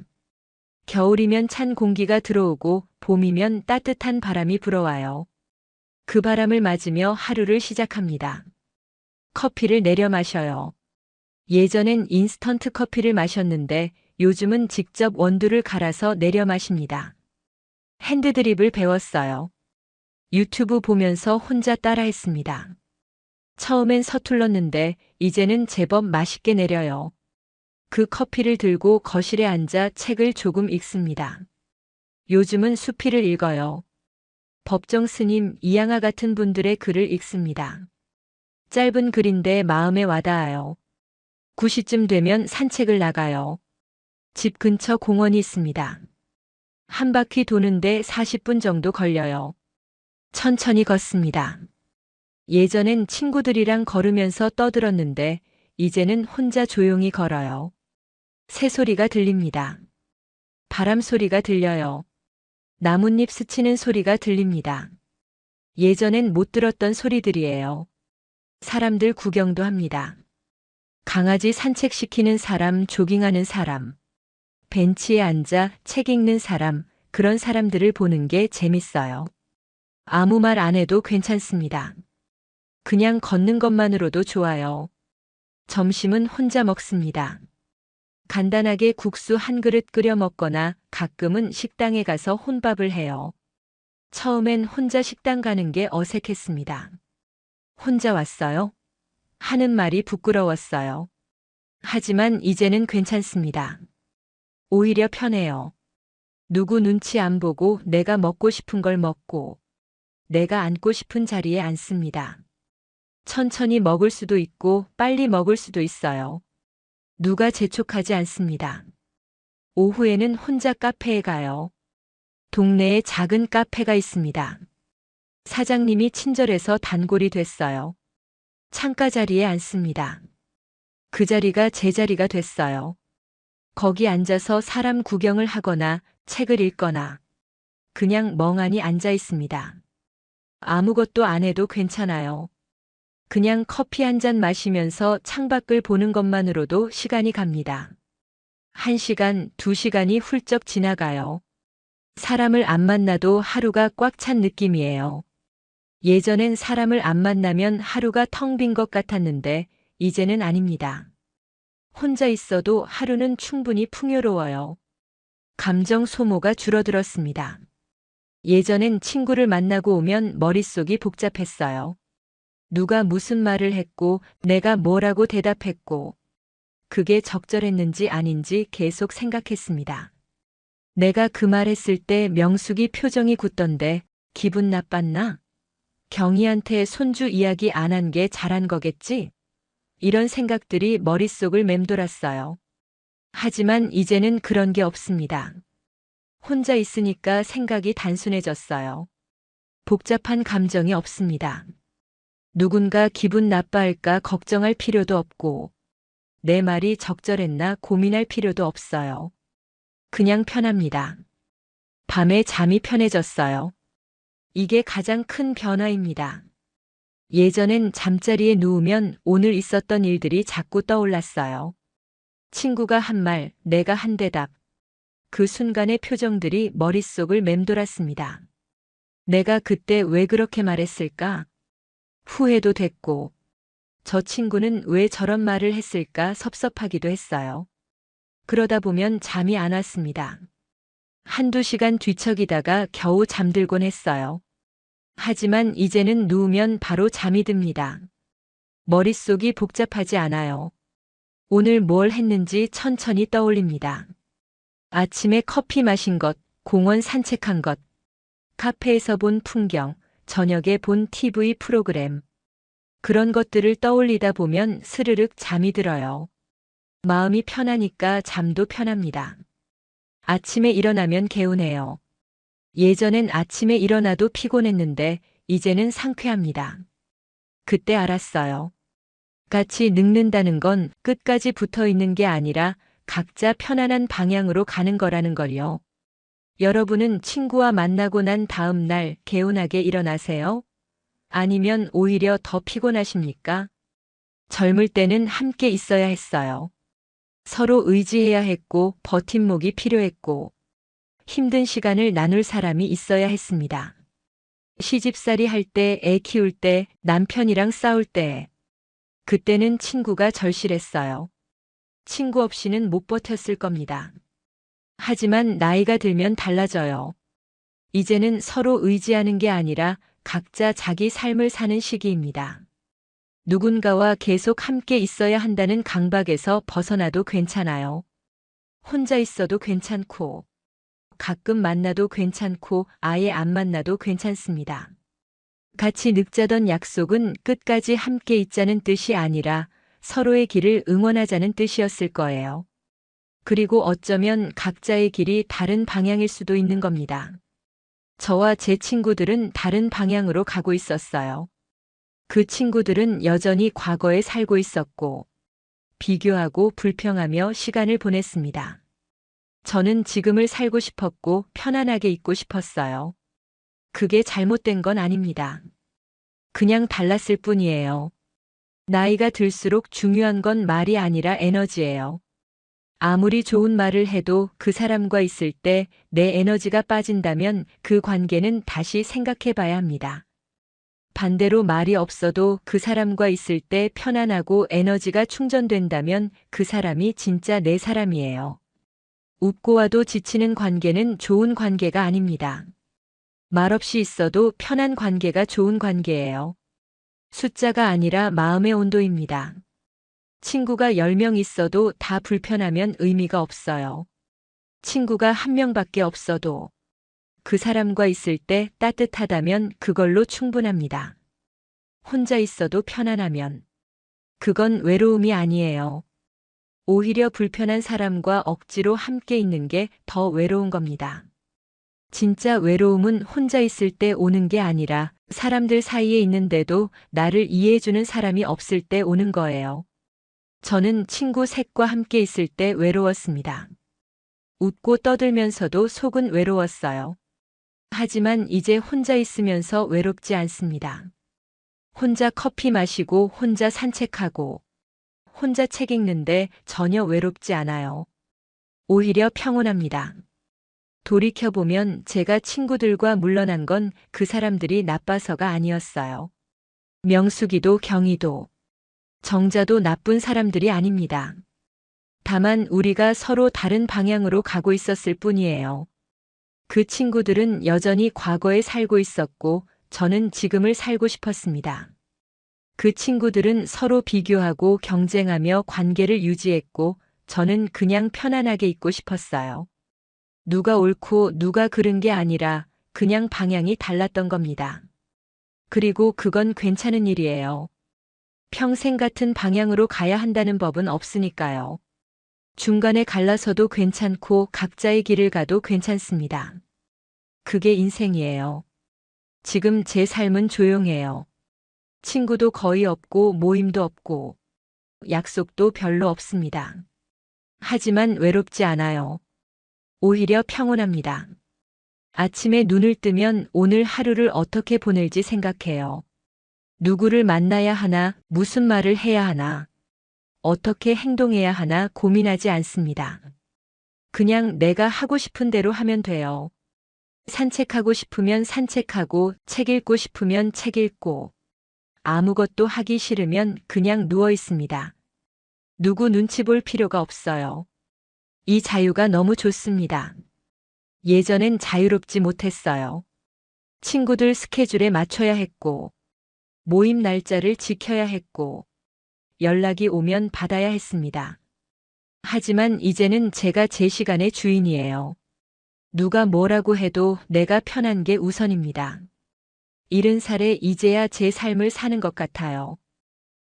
겨울이면 찬 공기가 들어오고 봄이면 따뜻한 바람이 불어와요. 그 바람을 맞으며 하루를 시작합니다. 커피를 내려 마셔요. 예전엔 인스턴트 커피를 마셨는데 요즘은 직접 원두를 갈아서 내려 마십니다. 핸드드립을 배웠어요. 유튜브 보면서 혼자 따라했습니다. 처음엔 서툴렀는데 이제는 제법 맛있게 내려요. 그 커피를 들고 거실에 앉아 책을 조금 읽습니다. 요즘은 수필을 읽어요. 법정 스님, 이양하 같은 분들의 글을 읽습니다. 짧은 글인데 마음에 와닿아요. 9시쯤 되면 산책을 나가요. 집 근처 공원이 있습니다. 한 바퀴 도는데 40분 정도 걸려요. 천천히 걷습니다. 예전엔 친구들이랑 걸으면서 떠들었는데 이제는 혼자 조용히 걸어요. 새소리가 들립니다. 바람 소리가 들려요. 나뭇잎 스치는 소리가 들립니다. 예전엔 못 들었던 소리들이에요. 사람들 구경도 합니다. 강아지 산책시키는 사람, 조깅하는 사람, 벤치에 앉아 책 읽는 사람, 그런 사람들을 보는 게 재밌어요. 아무 말 안 해도 괜찮습니다. 그냥 걷는 것만으로도 좋아요. 점심은 혼자 먹습니다. 간단하게 국수 한 그릇 끓여 먹거나 가끔은 식당에 가서 혼밥을 해요. 처음엔 혼자 식당 가는 게 어색했습니다. 혼자 왔어요? 하는 말이 부끄러웠어요. 하지만 이제는 괜찮습니다. 오히려 편해요. 누구 눈치 안 보고 내가 먹고 싶은 걸 먹고 내가 앉고 싶은 자리에 앉습니다. 천천히 먹을 수도 있고 빨리 먹을 수도 있어요. 누가 재촉하지 않습니다. 오후에는 혼자 카페에 가요. 동네에 작은 카페가 있습니다. 사장님이 친절해서 단골이 됐어요. 창가 자리에 앉습니다. 그 자리가 제 자리가 됐어요. 거기 앉아서 사람 구경을 하거나 책을 읽거나 그냥 멍하니 앉아 있습니다. 아무것도 안 해도 괜찮아요. 그냥 커피 한 잔 마시면서 창밖을 보는 것만으로도 시간이 갑니다. 1시간, 2시간이 훌쩍 지나가요. 사람을 안 만나도 하루가 꽉 찬 느낌이에요. 예전엔 사람을 안 만나면 하루가 텅 빈 것 같았는데 이제는 아닙니다. 혼자 있어도 하루는 충분히 풍요로워요. 감정 소모가 줄어들었습니다. 예전엔 친구를 만나고 오면 머릿속이 복잡했어요. 누가 무슨 말을 했고 내가 뭐라고 대답했고 그게 적절했는지 아닌지 계속 생각했습니다. 내가 그 말 했을 때 명숙이 표정이 굳던데 기분 나빴나? 경희한테 손주 이야기 안 한 게 잘한 거겠지? 이런 생각들이 머릿속을 맴돌았어요. 하지만 이제는 그런 게 없습니다. 혼자 있으니까 생각이 단순해졌어요. 복잡한 감정이 없습니다. 누군가 기분 나빠할까 걱정할 필요도 없고, 내 말이 적절했나 고민할 필요도 없어요. 그냥 편합니다. 밤에 잠이 편해졌어요. 이게 가장 큰 변화입니다. 예전엔 잠자리에 누우면 오늘 있었던 일들이 자꾸 떠올랐어요. 친구가 한 말, 내가 한 대답. 그 순간의 표정들이 머릿속을 맴돌았습니다. 내가 그때 왜 그렇게 말했을까? 후회도 됐고, 저 친구는 왜 저런 말을 했을까 섭섭하기도 했어요. 그러다 보면 잠이 안 왔습니다. 한두 시간 뒤척이다가 겨우 잠들곤 했어요. 하지만 이제는 누우면 바로 잠이 듭니다. 머릿속이 복잡하지 않아요. 오늘 뭘 했는지 천천히 떠올립니다. 아침에 커피 마신 것, 공원 산책한 것, 카페에서 본 풍경, 저녁에 본 TV 프로그램. 그런 것들을 떠올리다 보면 스르륵 잠이 들어요. 마음이 편하니까 잠도 편합니다. 아침에 일어나면 개운해요. 예전엔 아침에 일어나도 피곤했는데 이제는 상쾌합니다. 그때 알았어요. 같이 늙는다는 건 끝까지 붙어 있는 게 아니라 각자 편안한 방향으로 가는 거라는 걸요. 여러분은 친구와 만나고 난 다음 날 개운하게 일어나세요? 아니면 오히려 더 피곤하십니까? 젊을 때는 함께 있어야 했어요. 서로 의지해야 했고 버팀목이 필요했고 힘든 시간을 나눌 사람이 있어야 했습니다. 시집살이 할 때, 애 키울 때, 남편이랑 싸울 때. 그때는 친구가 절실했어요. 친구 없이는 못 버텼을 겁니다. 하지만 나이가 들면 달라져요. 이제는 서로 의지하는 게 아니라 각자 자기 삶을 사는 시기입니다. 누군가와 계속 함께 있어야 한다는 강박에서 벗어나도 괜찮아요. 혼자 있어도 괜찮고, 가끔 만나도 괜찮고, 아예 안 만나도 괜찮습니다. 같이 늙자던 약속은 끝까지 함께 있자는 뜻이 아니라 서로의 길을 응원하자는 뜻이었을 거예요. 그리고 어쩌면 각자의 길이 다른 방향일 수도 있는 겁니다. 저와 제 친구들은 다른 방향으로 가고 있었어요. 그 친구들은 여전히 과거에 살고 있었고, 비교하고 불평하며 시간을 보냈습니다. 저는 지금을 살고 싶었고 편안하게 있고 싶었어요. 그게 잘못된 건 아닙니다. 그냥 달랐을 뿐이에요. 나이가 들수록 중요한 건 말이 아니라 에너지예요. 아무리 좋은 말을 해도 그 사람과 있을 때 내 에너지가 빠진다면 그 관계는 다시 생각해 봐야 합니다. 반대로 말이 없어도 그 사람과 있을 때 편안하고 에너지가 충전된다면 그 사람이 진짜 내 사람이에요. 웃고 와도 지치는 관계는 좋은 관계가 아닙니다. 말없이 있어도 편한 관계가 좋은 관계예요. 숫자가 아니라 마음의 온도입니다. 친구가 10명 있어도 다 불편하면 의미가 없어요. 친구가 1명밖에 없어도 그 사람과 있을 때 따뜻하다면 그걸로 충분합니다. 혼자 있어도 편안하면 그건 외로움이 아니에요. 오히려 불편한 사람과 억지로 함께 있는 게 더 외로운 겁니다. 진짜 외로움은 혼자 있을 때 오는 게 아니라 사람들 사이에 있는데도 나를 이해해주는 사람이 없을 때 오는 거예요. 저는 친구 셋과 함께 있을 때 외로웠습니다. 웃고 떠들면서도 속은 외로웠어요. 하지만 이제 혼자 있으면서 외롭지 않습니다. 혼자 커피 마시고 혼자 산책하고 혼자 책 읽는데 전혀 외롭지 않아요. 오히려 평온합니다. 돌이켜보면 제가 친구들과 물러난 건 그 사람들이 나빠서가 아니었어요. 명숙이도 경희도 정자도 나쁜 사람들이 아닙니다. 다만 우리가 서로 다른 방향으로 가고 있었을 뿐이에요. 그 친구들은 여전히 과거에 살고 있었고 저는 지금을 살고 싶었습니다. 그 친구들은 서로 비교하고 경쟁하며 관계를 유지했고 저는 그냥 편안하게 있고 싶었어요. 누가 옳고 누가 그른 게 아니라 그냥 방향이 달랐던 겁니다. 그리고 그건 괜찮은 일이에요. 평생 같은 방향으로 가야 한다는 법은 없으니까요. 중간에 갈라서도 괜찮고 각자의 길을 가도 괜찮습니다. 그게 인생이에요. 지금 제 삶은 조용해요. 친구도 거의 없고 모임도 없고 약속도 별로 없습니다. 하지만 외롭지 않아요. 오히려 평온합니다. 아침에 눈을 뜨면 오늘 하루를 어떻게 보낼지 생각해요. 누구를 만나야 하나, 무슨 말을 해야 하나, 어떻게 행동해야 하나 고민하지 않습니다. 그냥 내가 하고 싶은 대로 하면 돼요. 산책하고 싶으면 산책하고, 책 읽고 싶으면 책 읽고, 아무것도 하기 싫으면 그냥 누워 있습니다. 누구 눈치 볼 필요가 없어요. 이 자유가 너무 좋습니다. 예전엔 자유롭지 못했어요. 친구들 스케줄에 맞춰야 했고, 모임 날짜를 지켜야 했고, 연락이 오면 받아야 했습니다. 하지만 이제는 제가 제 시간의 주인이에요. 누가 뭐라고 해도 내가 편한 게 우선입니다. 70살에 이제야 제 삶을 사는 것 같아요.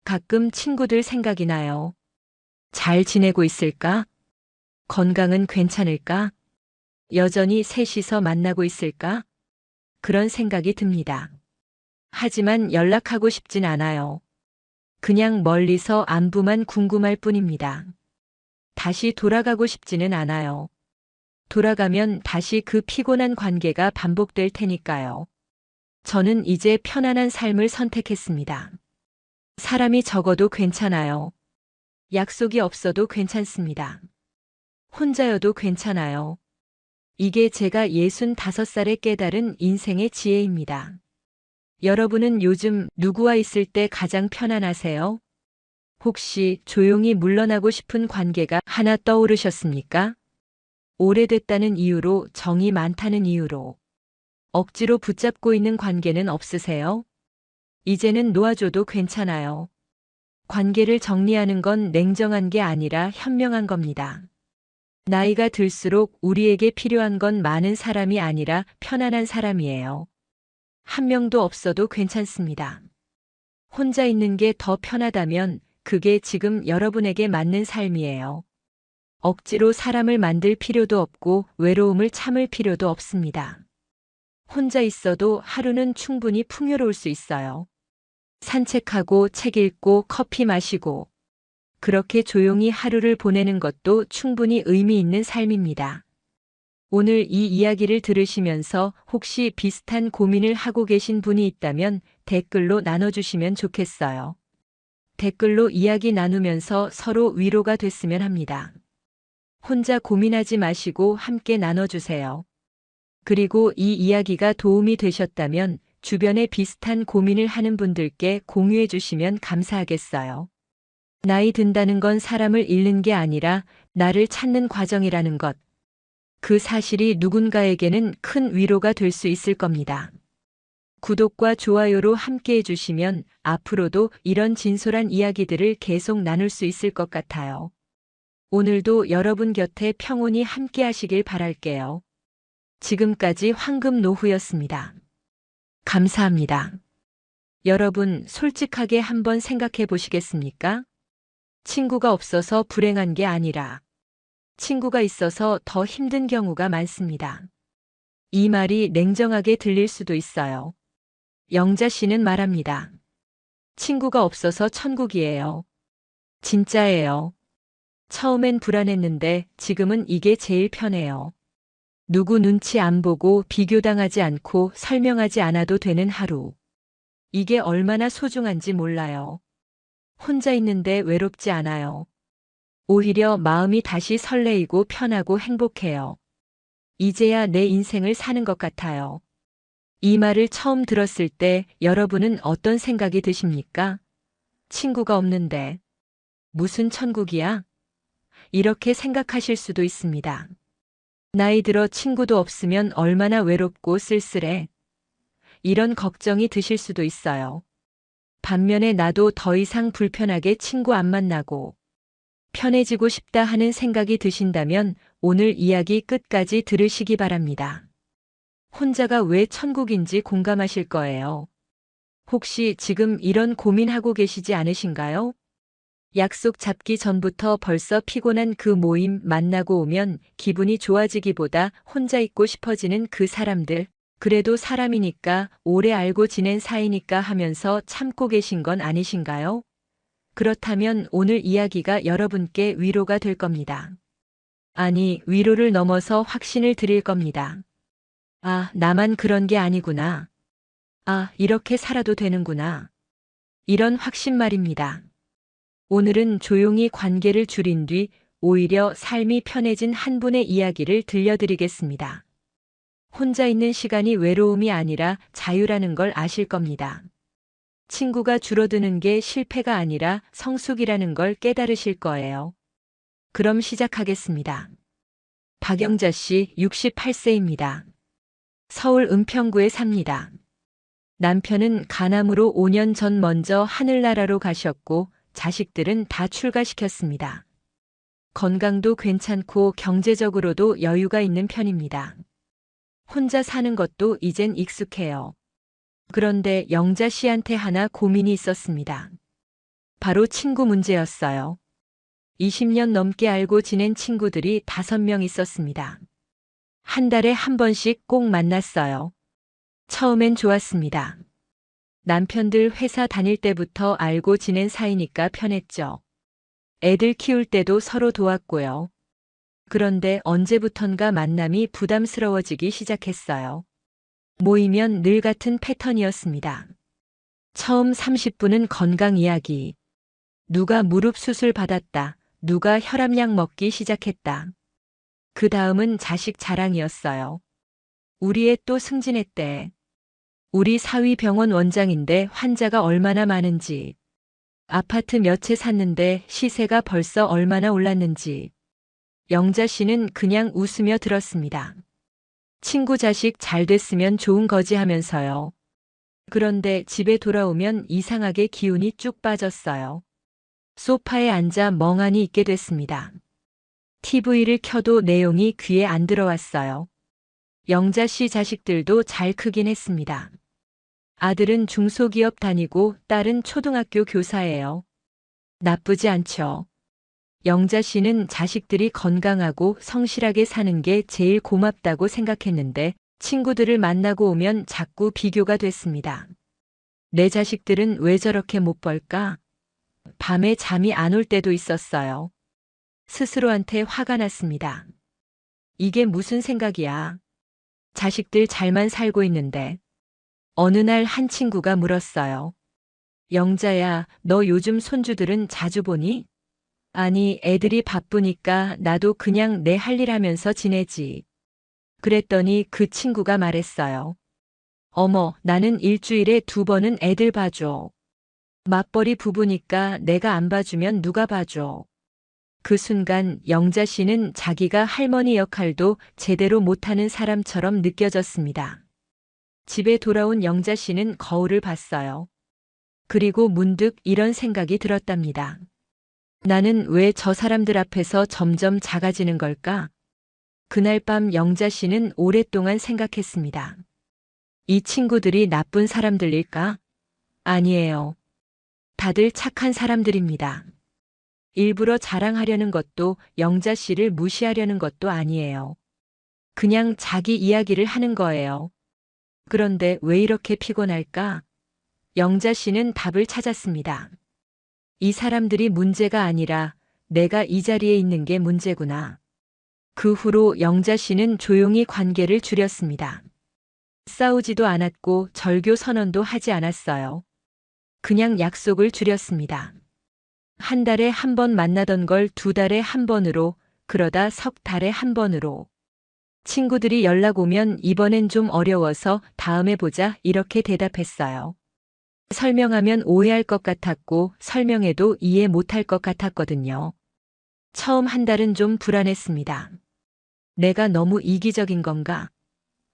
가끔 친구들 생각이 나요. 잘 지내고 있을까? 건강은 괜찮을까? 여전히 셋이서 만나고 있을까? 그런 생각이 듭니다. 하지만 연락하고 싶진 않아요. 그냥 멀리서 안부만 궁금할 뿐입니다. 다시 돌아가고 싶지는 않아요. 돌아가면 다시 그 피곤한 관계가 반복될 테니까요. 저는 이제 편안한 삶을 선택했습니다. 사람이 적어도 괜찮아요. 약속이 없어도 괜찮습니다. 혼자여도 괜찮아요. 이게 제가 65살에 깨달은 인생의 지혜입니다. 여러분은 요즘 누구와 있을 때 가장 편안하세요? 혹시 조용히 물러나고 싶은 관계가 하나 떠오르셨습니까? 오래됐다는 이유로, 정이 많다는 이유로, 억지로 붙잡고 있는 관계는 없으세요? 이제는 놓아줘도 괜찮아요. 관계를 정리하는 건 냉정한 게 아니라 현명한 겁니다. 나이가 들수록 우리에게 필요한 건 많은 사람이 아니라 편안한 사람이에요. 한 명도 없어도 괜찮습니다. 혼자 있는 게 더 편하다면 그게 지금 여러분에게 맞는 삶이에요. 억지로 사람을 만들 필요도 없고 외로움을 참을 필요도 없습니다. 혼자 있어도 하루는 충분히 풍요로울 수 있어요. 산책하고 책 읽고 커피 마시고 그렇게 조용히 하루를 보내는 것도 충분히 의미 있는 삶입니다. 오늘 이 이야기를 들으시면서 혹시 비슷한 고민을 하고 계신 분이 있다면 댓글로 나눠주시면 좋겠어요. 댓글로 이야기 나누면서 서로 위로가 됐으면 합니다. 혼자 고민하지 마시고 함께 나눠주세요. 그리고 이 이야기가 도움이 되셨다면 주변에 비슷한 고민을 하는 분들께 공유해 주시면 감사하겠어요. 나이 든다는 건 사람을 잃는 게 아니라 나를 찾는 과정이라는 것. 그 사실이 누군가에게는 큰 위로가 될 수 있을 겁니다. 구독과 좋아요로 함께 해주시면 앞으로도 이런 진솔한 이야기들을 계속 나눌 수 있을 것 같아요. 오늘도 여러분 곁에 평온히 함께 하시길 바랄게요. 지금까지 황금노후였습니다. 감사합니다. 여러분, 솔직하게 한번 생각해 보시겠습니까? 친구가 없어서 불행한 게 아니라 친구가 있어서 더 힘든 경우가 많습니다. 이 말이 냉정하게 들릴 수도 있어요. 영자 씨는 말합니다. 친구가 없어서 천국이에요. 진짜예요. 처음엔 불안했는데 지금은 이게 제일 편해요. 누구 눈치 안 보고 비교당하지 않고 설명하지 않아도 되는 하루. 이게 얼마나 소중한지 몰라요. 혼자 있는데 외롭지 않아요. 오히려 마음이 다시 설레이고 편하고 행복해요. 이제야 내 인생을 사는 것 같아요. 이 말을 처음 들었을 때 여러분은 어떤 생각이 드십니까? 친구가 없는데 무슨 천국이야? 이렇게 생각하실 수도 있습니다. 나이 들어 친구도 없으면 얼마나 외롭고 쓸쓸해. 이런 걱정이 드실 수도 있어요. 반면에 나도 더 이상 불편하게 친구 안 만나고 편해지고 싶다 하는 생각이 드신다면 오늘 이야기 끝까지 들으시기 바랍니다. 혼자가 왜 천국인지 공감하실 거예요. 혹시 지금 이런 고민하고 계시지 않으신가요? 약속 잡기 전부터 벌써 피곤한 그 모임 만나고 오면 기분이 좋아지기보다 혼자 있고 싶어지는 그 사람들. 그래도 사람이니까 오래 알고 지낸 사이니까 하면서 참고 계신 건 아니신가요? 그렇다면 오늘 이야기가 여러분께 위로가 될 겁니다. 아니, 위로를 넘어서 확신을 드릴 겁니다. 아, 나만 그런 게 아니구나. 아, 이렇게 살아도 되는구나. 이런 확신 말입니다. 오늘은 조용히 관계를 줄인 뒤 오히려 삶이 편해진 한 분의 이야기를 들려드리겠습니다. 혼자 있는 시간이 외로움이 아니라 자유라는 걸 아실 겁니다. 친구가 줄어드는 게 실패가 아니라 성숙이라는 걸 깨달으실 거예요. 그럼 시작하겠습니다. 박영자 씨 68세입니다. 서울 은평구에 삽니다. 남편은 간암으로 5년 전 먼저 하늘나라로 가셨고 자식들은 다 출가시켰습니다. 건강도 괜찮고 경제적으로도 여유가 있는 편입니다. 혼자 사는 것도 이젠 익숙해요. 그런데 영자 씨한테 하나 고민이 있었습니다. 바로 친구 문제였어요. 20년 넘게 알고 지낸 친구들이 5명 있었습니다. 한 달에 한 번씩 꼭 만났어요. 처음엔 좋았습니다. 남편들 회사 다닐 때부터 알고 지낸 사이니까 편했죠. 애들 키울 때도 서로 도왔고요. 그런데 언제부턴가 만남이 부담스러워지기 시작했어요. 모이면 늘 같은 패턴이었습니다. 처음 30분은 건강 이야기. 누가 무릎 수술 받았다. 누가 혈압약 먹기 시작했다. 그 다음은 자식 자랑이었어요. 우리 애 또 승진했대. 우리 사위 병원 원장인데 환자가 얼마나 많은지. 아파트 몇 채 샀는데 시세가 벌써 얼마나 올랐는지. 영자 씨는 그냥 웃으며 들었습니다. 친구 자식 잘 됐으면 좋은 거지 하면서요. 그런데 집에 돌아오면 이상하게 기운이 쭉 빠졌어요. 소파에 앉아 멍하니 있게 됐습니다. TV를 켜도 내용이 귀에 안 들어왔어요. 영자 씨 자식들도 잘 크긴 했습니다. 아들은 중소기업 다니고 딸은 초등학교 교사예요. 나쁘지 않죠. 영자 씨는 자식들이 건강하고 성실하게 사는 게 제일 고맙다고 생각했는데 친구들을 만나고 오면 자꾸 비교가 됐습니다. 내 자식들은 왜 저렇게 못 벌까? 밤에 잠이 안 올 때도 있었어요. 스스로한테 화가 났습니다. 이게 무슨 생각이야? 자식들 잘만 살고 있는데. 어느 날 한 친구가 물었어요. 영자야, 너 요즘 손주들은 자주 보니? 아니, 애들이 바쁘니까 나도 그냥 내 할 일 하면서 지내지. 그랬더니 그 친구가 말했어요. 어머, 나는 일주일에 2번은 애들 봐줘. 맞벌이 부부니까 내가 안 봐주면 누가 봐줘. 그 순간 영자 씨는 자기가 할머니 역할도 제대로 못하는 사람처럼 느껴졌습니다. 집에 돌아온 영자 씨는 거울을 봤어요. 그리고 문득 이런 생각이 들었답니다. 나는 왜 저 사람들 앞에서 점점 작아지는 걸까? 그날 밤 영자 씨는 오랫동안 생각했습니다. 이 친구들이 나쁜 사람들일까? 아니에요. 다들 착한 사람들입니다. 일부러 자랑하려는 것도 영자 씨를 무시하려는 것도 아니에요. 그냥 자기 이야기를 하는 거예요. 그런데 왜 이렇게 피곤할까? 영자 씨는 답을 찾았습니다. 이 사람들이 문제가 아니라 내가 이 자리에 있는 게 문제구나. 그 후로 영자 씨는 조용히 관계를 줄였습니다. 싸우지도 않았고 절교 선언도 하지 않았어요. 그냥 약속을 줄였습니다. 한 달에 한 번 만나던 걸 2달에 한 번으로, 그러다 석 달에 한 번으로. 친구들이 연락 오면 이번엔 좀 어려워서 다음에 보자 이렇게 대답했어요. 설명하면 오해할 것 같았고 설명해도 이해 못할 것 같았거든요. 처음 한 달은 좀 불안했습니다. 내가 너무 이기적인 건가?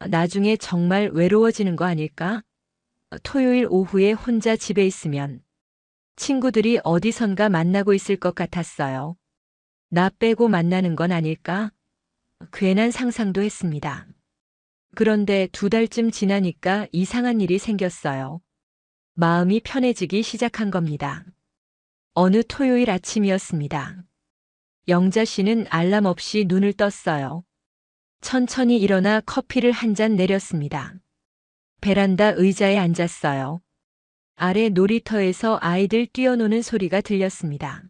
나중에 정말 외로워지는 거 아닐까? 토요일 오후에 혼자 집에 있으면 친구들이 어디선가 만나고 있을 것 같았어요. 나 빼고 만나는 건 아닐까? 괜한 상상도 했습니다. 그런데 2달쯤 지나니까 이상한 일이 생겼어요. 마음이 편해지기 시작한 겁니다. 어느 토요일 아침이었습니다. 영자 씨는 알람 없이 눈을 떴어요. 천천히 일어나 커피를 한 잔 내렸습니다. 베란다 의자에 앉았어요. 아래 놀이터에서 아이들 뛰어노는 소리가 들렸습니다.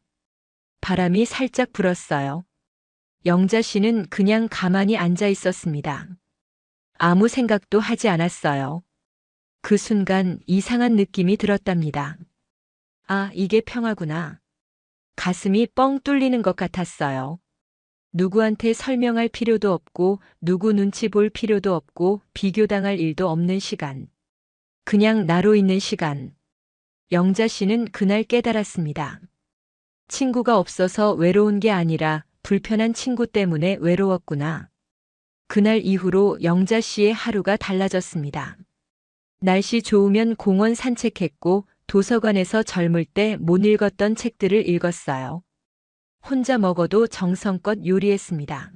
바람이 살짝 불었어요. 영자 씨는 그냥 가만히 앉아 있었습니다. 아무 생각도 하지 않았어요. 그 순간 이상한 느낌이 들었답니다. 아, 이게 평화구나. 가슴이 뻥 뚫리는 것 같았어요. 누구한테 설명할 필요도 없고 누구 눈치 볼 필요도 없고 비교당할 일도 없는 시간. 그냥 나로 있는 시간. 영자 씨는 그날 깨달았습니다. 친구가 없어서 외로운 게 아니라 불편한 친구 때문에 외로웠구나. 그날 이후로 영자 씨의 하루가 달라졌습니다. 날씨 좋으면 공원 산책했고 도서관에서 젊을 때 못 읽었던 책들을 읽었어요. 혼자 먹어도 정성껏 요리했습니다.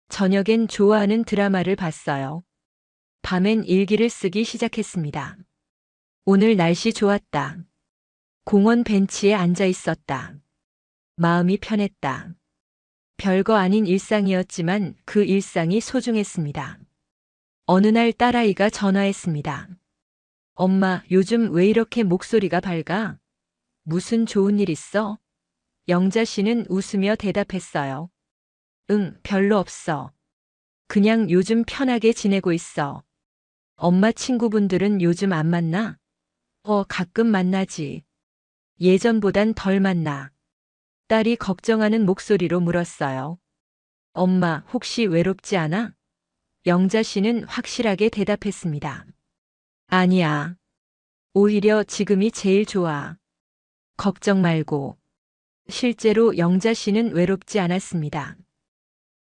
저녁엔 좋아하는 드라마를 봤어요. 밤엔 일기를 쓰기 시작했습니다. 오늘 날씨 좋았다. 공원 벤치에 앉아 있었다. 마음이 편했다. 별거 아닌 일상이었지만 그 일상이 소중했습니다. 어느 날 딸아이가 전화했습니다. 엄마, 요즘 왜 이렇게 목소리가 밝아? 무슨 좋은 일 있어? 영자 씨는 웃으며 대답했어요. 응, 별로 없어. 그냥 요즘 편하게 지내고 있어. 엄마 친구분들은 요즘 안 만나? 가끔 만나지. 예전보단 덜 만나. 딸이 걱정하는 목소리로 물었어요. 엄마, 혹시 외롭지 않아? 영자 씨는 확실하게 대답했습니다. 아니야. 오히려 지금이 제일 좋아. 걱정 말고. 실제로 영자 씨는 외롭지 않았습니다.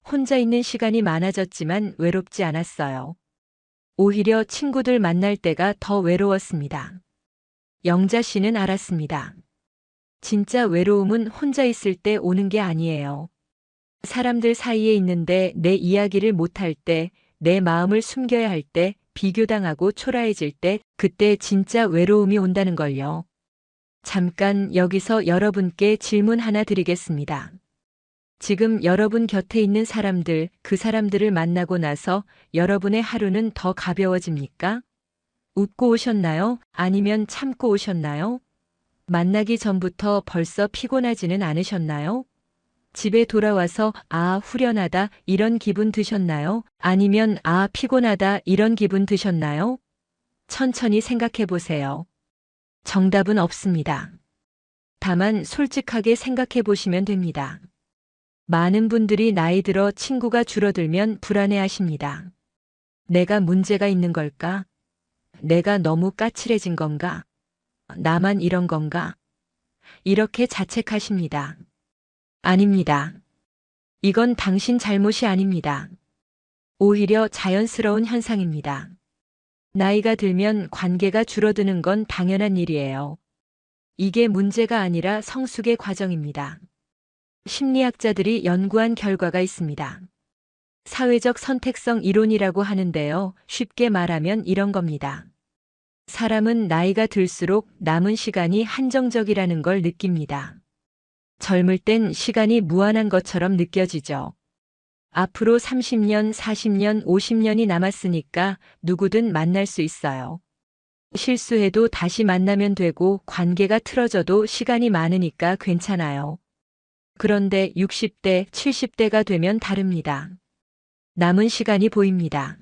혼자 있는 시간이 많아졌지만 외롭지 않았어요. 오히려 친구들 만날 때가 더 외로웠습니다. 영자 씨는 알았습니다. 진짜 외로움은 혼자 있을 때 오는 게 아니에요. 사람들 사이에 있는데 내 이야기를 못할 때, 내 마음을 숨겨야 할 때, 비교당하고 초라해질 때, 그때 진짜 외로움이 온다는 걸요. 잠깐 여기서 여러분께 질문 하나 드리겠습니다. 지금 여러분 곁에 있는 사람들, 그 사람들을 만나고 나서 여러분의 하루는 더 가벼워집니까? 웃고 오셨나요? 아니면 참고 오셨나요? 만나기 전부터 벌써 피곤하지는 않으셨나요? 집에 돌아와서 아, 후련하다 이런 기분 드셨나요? 아니면 아, 피곤하다 이런 기분 드셨나요? 천천히 생각해 보세요. 정답은 없습니다. 다만 솔직하게 생각해 보시면 됩니다. 많은 분들이 나이 들어 친구가 줄어들면 불안해 하십니다. 내가 문제가 있는 걸까? 내가 너무 까칠해진 건가? 나만 이런 건가? 이렇게 자책하십니다. 아닙니다. 이건 당신 잘못이 아닙니다. 오히려 자연스러운 현상입니다. 나이가 들면 관계가 줄어드는 건 당연한 일이에요. 이게 문제가 아니라 성숙의 과정입니다. 심리학자들이 연구한 결과가 있습니다. 사회적 선택성 이론이라고 하는데요. 쉽게 말하면 이런 겁니다. 사람은 나이가 들수록 남은 시간이 한정적이라는 걸 느낍니다. 젊을 땐 시간이 무한한 것처럼 느껴지죠. 앞으로 30년, 40년, 50년이 남았으니까 누구든 만날 수 있어요. 실수해도 다시 만나면 되고 관계가 틀어져도 시간이 많으니까 괜찮아요. 그런데 60대, 70대가 되면 다릅니다. 남은 시간이 보입니다.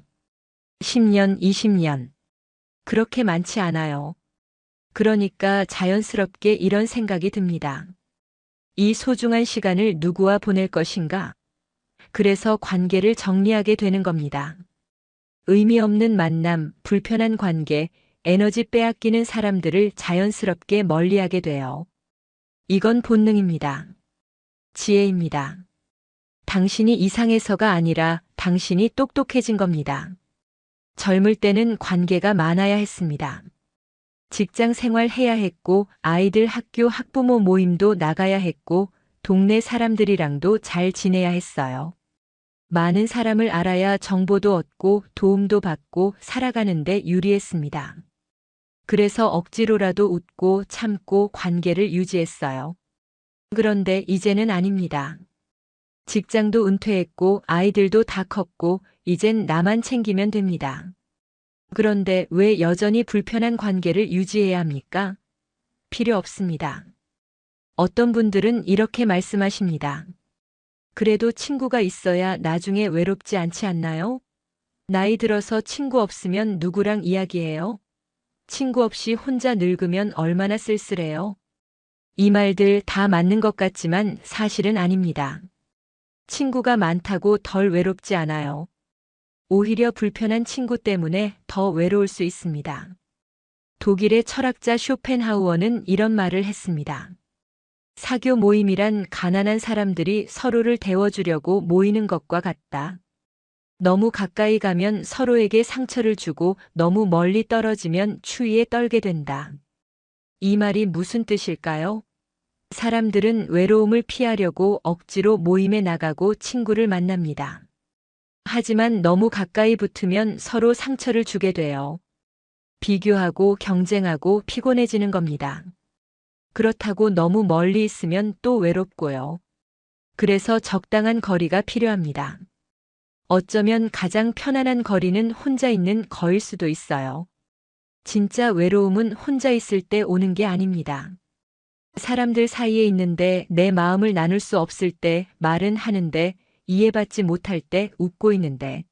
10년, 20년. 그렇게 많지 않아요. 그러니까 자연스럽게 이런 생각이 듭니다. 이 소중한 시간을 누구와 보낼 것인가? 그래서 관계를 정리하게 되는 겁니다. 의미 없는 만남, 불편한 관계, 에너지 빼앗기는 사람들을 자연스럽게 멀리하게 돼요. 이건 본능입니다. 지혜입니다. 당신이 이상해서가 아니라 당신이 똑똑해진 겁니다. 젊을 때는 관계가 많아야 했습니다. 직장 생활해야 했고 아이들 학교 학부모 모임도 나가야 했고 동네 사람들이랑도 잘 지내야 했어요. 많은 사람을 알아야 정보도 얻고 도움도 받고 살아가는데 유리했습니다. 그래서 억지로라도 웃고 참고 관계를 유지했어요. 그런데 이제는 아닙니다. 직장도 은퇴했고 아이들도 다 컸고 이젠 나만 챙기면 됩니다. 그런데 왜 여전히 불편한 관계를 유지해야 합니까? 필요 없습니다. 어떤 분들은 이렇게 말씀하십니다. 그래도 친구가 있어야 나중에 외롭지 않지 않나요? 나이 들어서 친구 없으면 누구랑 이야기해요? 친구 없이 혼자 늙으면 얼마나 쓸쓸해요? 이 말들 다 맞는 것 같지만 사실은 아닙니다. 친구가 많다고 덜 외롭지 않아요. 오히려 불편한 친구 때문에 더 외로울 수 있습니다. 독일의 철학자 쇼펜하우어는 이런 말을 했습니다. 사교 모임이란 가난한 사람들이 서로를 데워주려고 모이는 것과 같다. 너무 가까이 가면 서로에게 상처를 주고 너무 멀리 떨어지면 추위에 떨게 된다. 이 말이 무슨 뜻일까요? 사람들은 외로움을 피하려고 억지로 모임에 나가고 친구를 만납니다. 하지만 너무 가까이 붙으면 서로 상처를 주게 돼요. 비교하고 경쟁하고 피곤해지는 겁니다. 그렇다고 너무 멀리 있으면 또 외롭고요. 그래서 적당한 거리가 필요합니다. 어쩌면 가장 편안한 거리는 혼자 있는 거일 수도 있어요. 진짜 외로움은 혼자 있을 때 오는 게 아닙니다. 사람들 사이에 있는데 내 마음을 나눌 수 없을 때 말은 하는데 이해받지 못할 때 웃고 있는데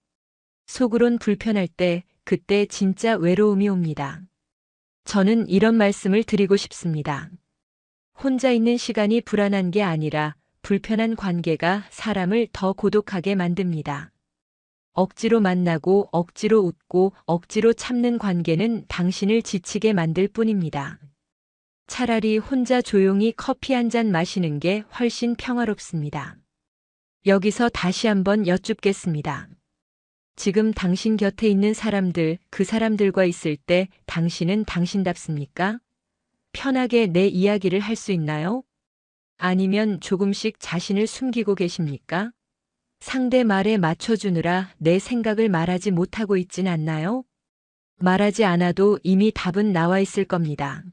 속으론 불편할 때 그때 진짜 외로움이 옵니다. 저는 이런 말씀을 드리고 싶습니다. 혼자 있는 시간이 불안한 게 아니라 불편한 관계가 사람을 더 고독하게 만듭니다. 억지로 만나고 억지로 웃고 억지로 참는 관계는 당신을 지치게 만들 뿐입니다. 차라리 혼자 조용히 커피 한 잔 마시는 게 훨씬 평화롭습니다. 여기서 다시 한번 여쭙겠습니다. 지금 당신 곁에 있는 사람들, 그 사람들과 있을 때 당신은 당신답습니까? 편하게 내 이야기를 할 수 있나요? 아니면 조금씩 자신을 숨기고 계십니까? 상대 말에 맞춰주느라 내 생각을 말하지 못하고 있진 않나요? 말하지 않아도 이미 답은 나와 있을 겁니다.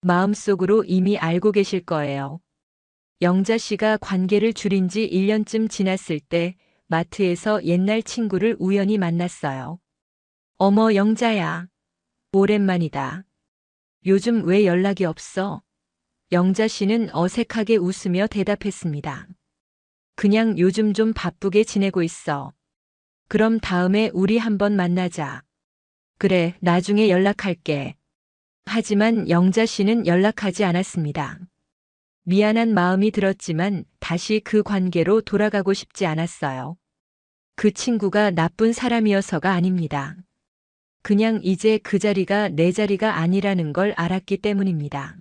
마음속으로 이미 알고 계실 거예요. 영자 씨가 관계를 줄인 지 1년쯤 지났을 때 마트에서 옛날 친구를 우연히 만났어요. 어머, 영자야. 오랜만이다. 요즘 왜 연락이 없어? 영자 씨는 어색하게 웃으며 대답했습니다. 그냥 요즘 좀 바쁘게 지내고 있어. 그럼 다음에 우리 한번 만나자. 그래, 나중에 연락할게. 하지만 영자 씨는 연락하지 않았습니다. 미안한 마음이 들었지만 다시 그 관계로 돌아가고 싶지 않았어요. 그 친구가 나쁜 사람이어서가 아닙니다. 그냥 이제 그 자리가 내 자리가 아니라는 걸 알았기 때문입니다.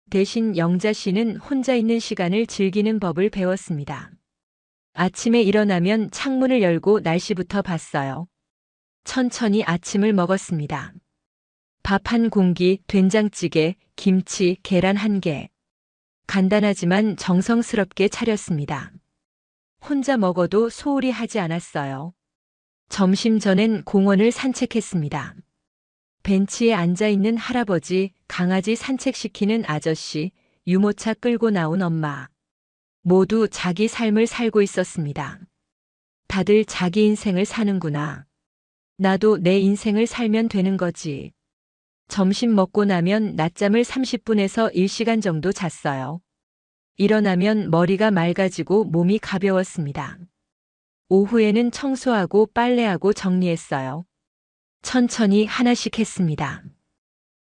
대신 영자 씨는 혼자 있는 시간을 즐기는 법을 배웠습니다. 아침에 일어나면 창문을 열고 날씨부터 봤어요. 천천히 아침을 먹었습니다. 밥 한 공기, 된장찌개, 김치, 계란 한 개. 간단하지만 정성스럽게 차렸습니다. 혼자 먹어도 소홀히 하지 않았어요. 점심 전엔 공원을 산책했습니다. 벤치에 앉아있는 할아버지, 강아지 산책시키는 아저씨, 유모차 끌고 나온 엄마. 모두 자기 삶을 살고 있었습니다. 다들 자기 인생을 사는구나. 나도 내 인생을 살면 되는 거지. 점심 먹고 나면 낮잠을 30분에서 1시간 정도 잤어요. 일어나면 머리가 맑아지고 몸이 가벼웠습니다. 오후에는 청소하고 빨래하고 정리했어요. 천천히 하나씩 했습니다.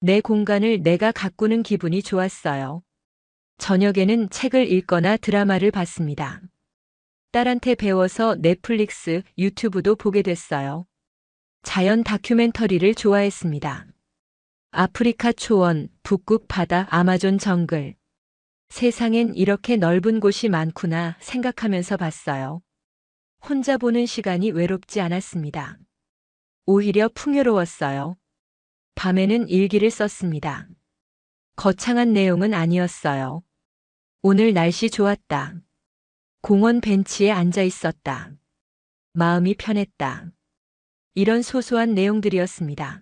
내 공간을 내가 가꾸는 기분이 좋았어요. 저녁에는 책을 읽거나 드라마를 봤습니다. 딸한테 배워서 넷플릭스, 유튜브도 보게 됐어요. 자연 다큐멘터리를 좋아했습니다. 아프리카 초원, 북극 바다, 아마존 정글. 세상엔 이렇게 넓은 곳이 많구나 생각하면서 봤어요. 혼자 보는 시간이 외롭지 않았습니다. 오히려 풍요로웠어요. 밤에는 일기를 썼습니다. 거창한 내용은 아니었어요. 오늘 날씨 좋았다. 공원 벤치에 앉아 있었다. 마음이 편했다. 이런 소소한 내용들이었습니다.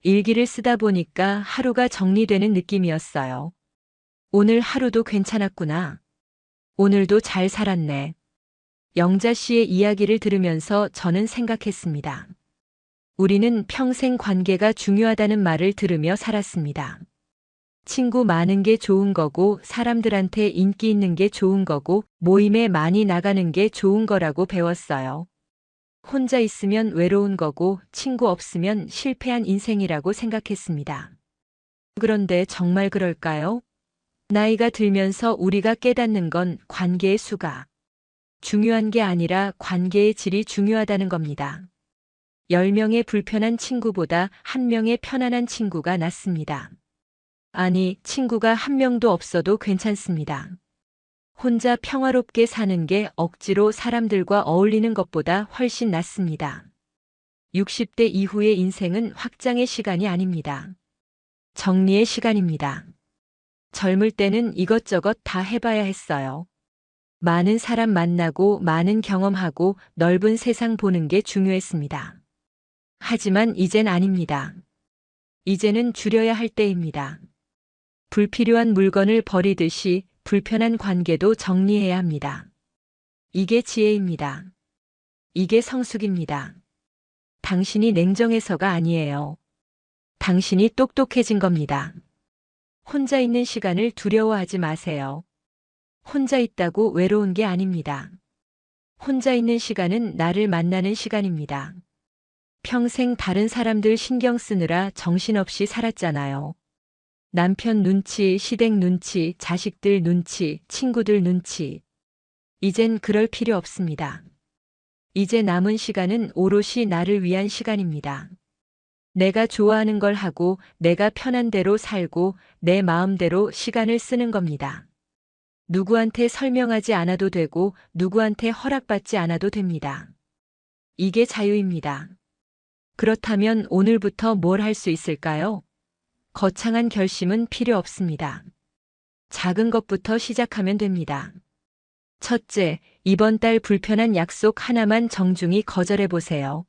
일기를 쓰다 보니까 하루가 정리되는 느낌이었어요. 오늘 하루도 괜찮았구나. 오늘도 잘 살았네. 영자 씨의 이야기를 들으면서 저는 생각했습니다. 우리는 평생 관계가 중요하다는 말을 들으며 살았습니다. 친구 많은 게 좋은 거고, 사람들한테 인기 있는 게 좋은 거고, 모임에 많이 나가는 게 좋은 거라고 배웠어요. 혼자 있으면 외로운 거고, 친구 없으면 실패한 인생이라고 생각했습니다. 그런데 정말 그럴까요? 나이가 들면서 우리가 깨닫는 건 관계의 수가 중요한 게 아니라 관계의 질이 중요하다는 겁니다. 10명의 불편한 친구보다 1명의 편안한 친구가 낫습니다. 아니, 친구가 1명도 없어도 괜찮습니다. 혼자 평화롭게 사는 게 억지로 사람들과 어울리는 것보다 훨씬 낫습니다. 60대 이후의 인생은 확장의 시간이 아닙니다. 정리의 시간입니다. 젊을 때는 이것저것 다 해봐야 했어요. 많은 사람 만나고 많은 경험하고 넓은 세상 보는 게 중요했습니다. 하지만 이젠 아닙니다. 이제는 줄여야 할 때입니다. 불필요한 물건을 버리듯이 불편한 관계도 정리해야 합니다. 이게 지혜입니다. 이게 성숙입니다. 당신이 냉정해서가 아니에요. 당신이 똑똑해진 겁니다. 혼자 있는 시간을 두려워하지 마세요. 혼자 있다고 외로운 게 아닙니다. 혼자 있는 시간은 나를 만나는 시간입니다. 평생 다른 사람들 신경 쓰느라 정신없이 살았잖아요. 남편 눈치, 시댁 눈치, 자식들 눈치, 친구들 눈치. 이젠 그럴 필요 없습니다. 이제 남은 시간은 오롯이 나를 위한 시간입니다. 내가 좋아하는 걸 하고 내가 편한 대로 살고 내 마음대로 시간을 쓰는 겁니다. 누구한테 설명하지 않아도 되고 누구한테 허락받지 않아도 됩니다. 이게 자유입니다. 그렇다면 오늘부터 뭘 할 수 있을까요? 거창한 결심은 필요 없습니다. 작은 것부터 시작하면 됩니다. 첫째, 이번 달 불편한 약속 하나만 정중히 거절해 보세요.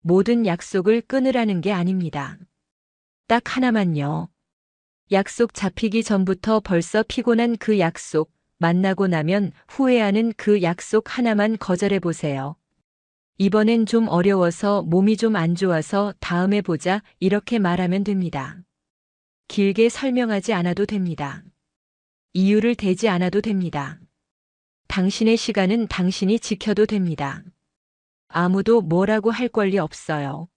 모든 약속을 끊으라는 게 아닙니다. 딱 하나만요. 약속 잡히기 전부터 벌써 피곤한 그 약속, 만나고 나면 후회하는 그 약속 하나만 거절해 보세요. 이번엔 좀 어려워서 몸이 좀 안 좋아서 다음에 보자 이렇게 말하면 됩니다. 길게 설명하지 않아도 됩니다. 이유를 대지 않아도 됩니다. 당신의 시간은 당신이 지켜도 됩니다. 아무도 뭐라고 할 권리 없어요.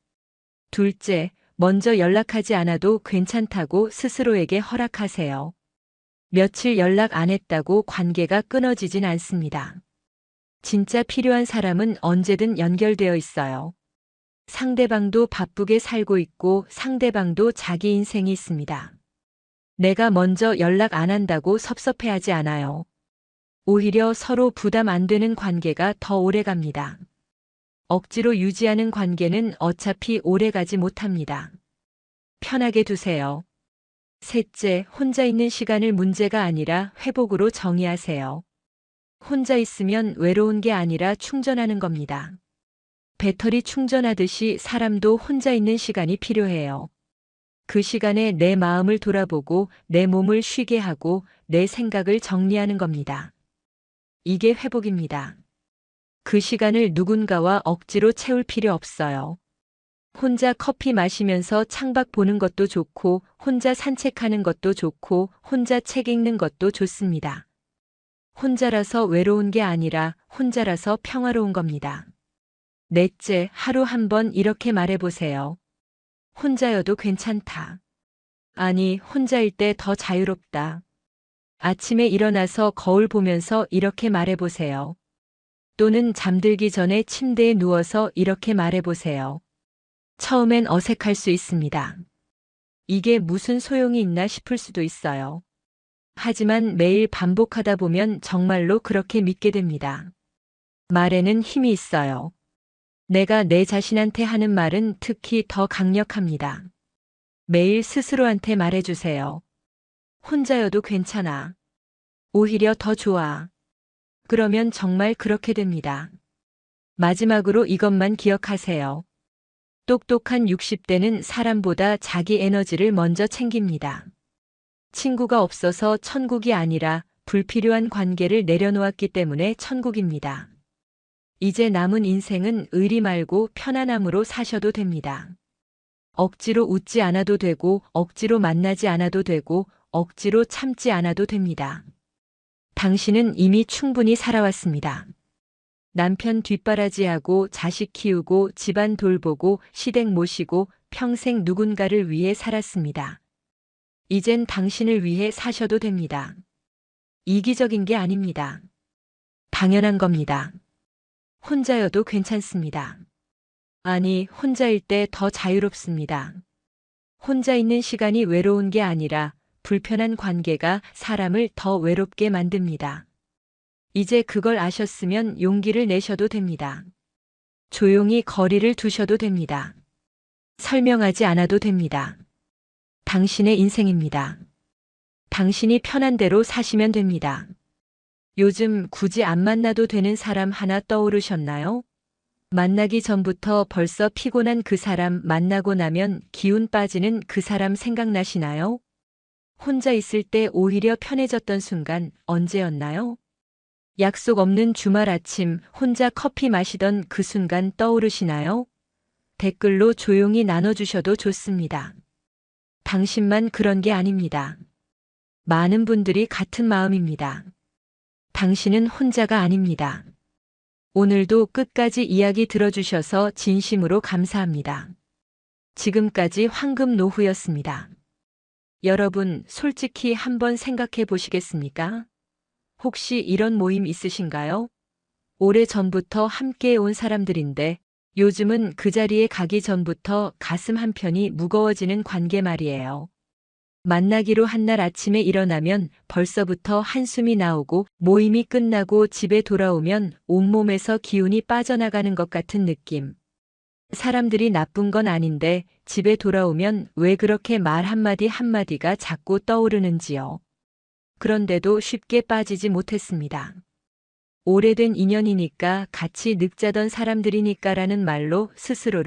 둘째, 먼저 연락하지 않아도 괜찮다고 스스로에게 허락하세요. 며칠 연락 안 했다고 관계가 끊어지진 않습니다. 진짜 필요한 사람은 언제든 연결되어 있어요. 상대방도 바쁘게 살고 있고 상대방도 자기 인생이 있습니다. 내가 먼저 연락 안 한다고 섭섭해하지 않아요. 오히려 서로 부담 안 되는 관계가 더 오래 갑니다. 억지로 유지하는 관계는 어차피 오래 가지 못합니다. 편하게 두세요. 셋째, 혼자 있는 시간을 문제가 아니라 회복으로 정의하세요. 혼자 있으면 외로운 게 아니라 충전하는 겁니다. 배터리 충전하듯이 사람도 혼자 있는 시간이 필요해요. 그 시간에 내 마음을 돌아보고 내 몸을 쉬게 하고 내 생각을 정리하는 겁니다. 이게 회복입니다. 그 시간을 누군가와 억지로 채울 필요 없어요. 혼자 커피 마시면서 창밖 보는 것도 좋고, 혼자 산책하는 것도 좋고, 혼자 책 읽는 것도 좋습니다. 혼자라서 외로운 게 아니라 혼자라서 평화로운 겁니다. 넷째, 하루 한 번 이렇게 말해보세요. 혼자여도 괜찮다. 아니, 혼자일 때 더 자유롭다. 아침에 일어나서 거울 보면서 이렇게 말해보세요. 또는 잠들기 전에 침대에 누워서 이렇게 말해보세요. 처음엔 어색할 수 있습니다. 이게 무슨 소용이 있나 싶을 수도 있어요. 하지만 매일 반복하다 보면 정말로 그렇게 믿게 됩니다. 말에는 힘이 있어요. 내가 내 자신한테 하는 말은 특히 더 강력합니다. 매일 스스로한테 말해주세요. 혼자여도 괜찮아. 오히려 더 좋아. 그러면 정말 그렇게 됩니다. 마지막으로 이것만 기억하세요. 똑똑한 60대는 사람보다 자기 에너지를 먼저 챙깁니다. 친구가 없어서 천국이 아니라 불필요한 관계를 내려놓았기 때문에 천국입니다. 이제 남은 인생은 의리 말고 편안함으로 사셔도 됩니다. 억지로 웃지 않아도 되고, 억지로 만나지 않아도 되고, 억지로 참지 않아도 됩니다. 당신은 이미 충분히 살아왔습니다. 남편 뒷바라지하고 자식 키우고 집안 돌보고 시댁 모시고 평생 누군가를 위해 살았습니다. 이젠 당신을 위해 사셔도 됩니다. 이기적인 게 아닙니다. 당연한 겁니다. 혼자여도 괜찮습니다. 아니, 혼자일 때 더 자유롭습니다. 혼자 있는 시간이 외로운 게 아니라 불편한 관계가 사람을 더 외롭게 만듭니다. 이제 그걸 아셨으면 용기를 내셔도 됩니다. 조용히 거리를 두셔도 됩니다. 설명하지 않아도 됩니다. 당신의 인생입니다. 당신이 편한 대로 사시면 됩니다. 요즘 굳이 안 만나도 되는 사람 하나 떠오르셨나요? 만나기 전부터 벌써 피곤한 그 사람, 만나고 나면 기운 빠지는 그 사람 생각나시나요? 혼자 있을 때 오히려 편해졌던 순간 언제였나요? 약속 없는 주말 아침 혼자 커피 마시던 그 순간 떠오르시나요? 댓글로 조용히 나눠주셔도 좋습니다. 당신만 그런 게 아닙니다. 많은 분들이 같은 마음입니다. 당신은 혼자가 아닙니다. 오늘도 끝까지 이야기 들어주셔서 진심으로 감사합니다. 지금까지 황금노후였습니다. 여러분, 솔직히 한번 생각해 보시겠습니까? 혹시 이런 모임 있으신가요? 오래전부터 함께 온 사람들인데 요즘은 그 자리에 가기 전부터 가슴 한편이 무거워지는 관계 말이에요. 만나기로 한 날 아침에 일어나면 벌써부터 한숨이 나오고 모임이 끝나고 집에 돌아오면 온몸에서 기운이 빠져나가는 것 같은 느낌. 사람들이 나쁜 건 아닌데 집에 돌아오면 왜 그렇게 말 한마디 한마디가 자꾸 떠오르는지요. 그런데도 쉽게 빠지지 못했습니다. 오래된 인연이니까 같이 늑자던 사람들이니까라는 말로 스스로를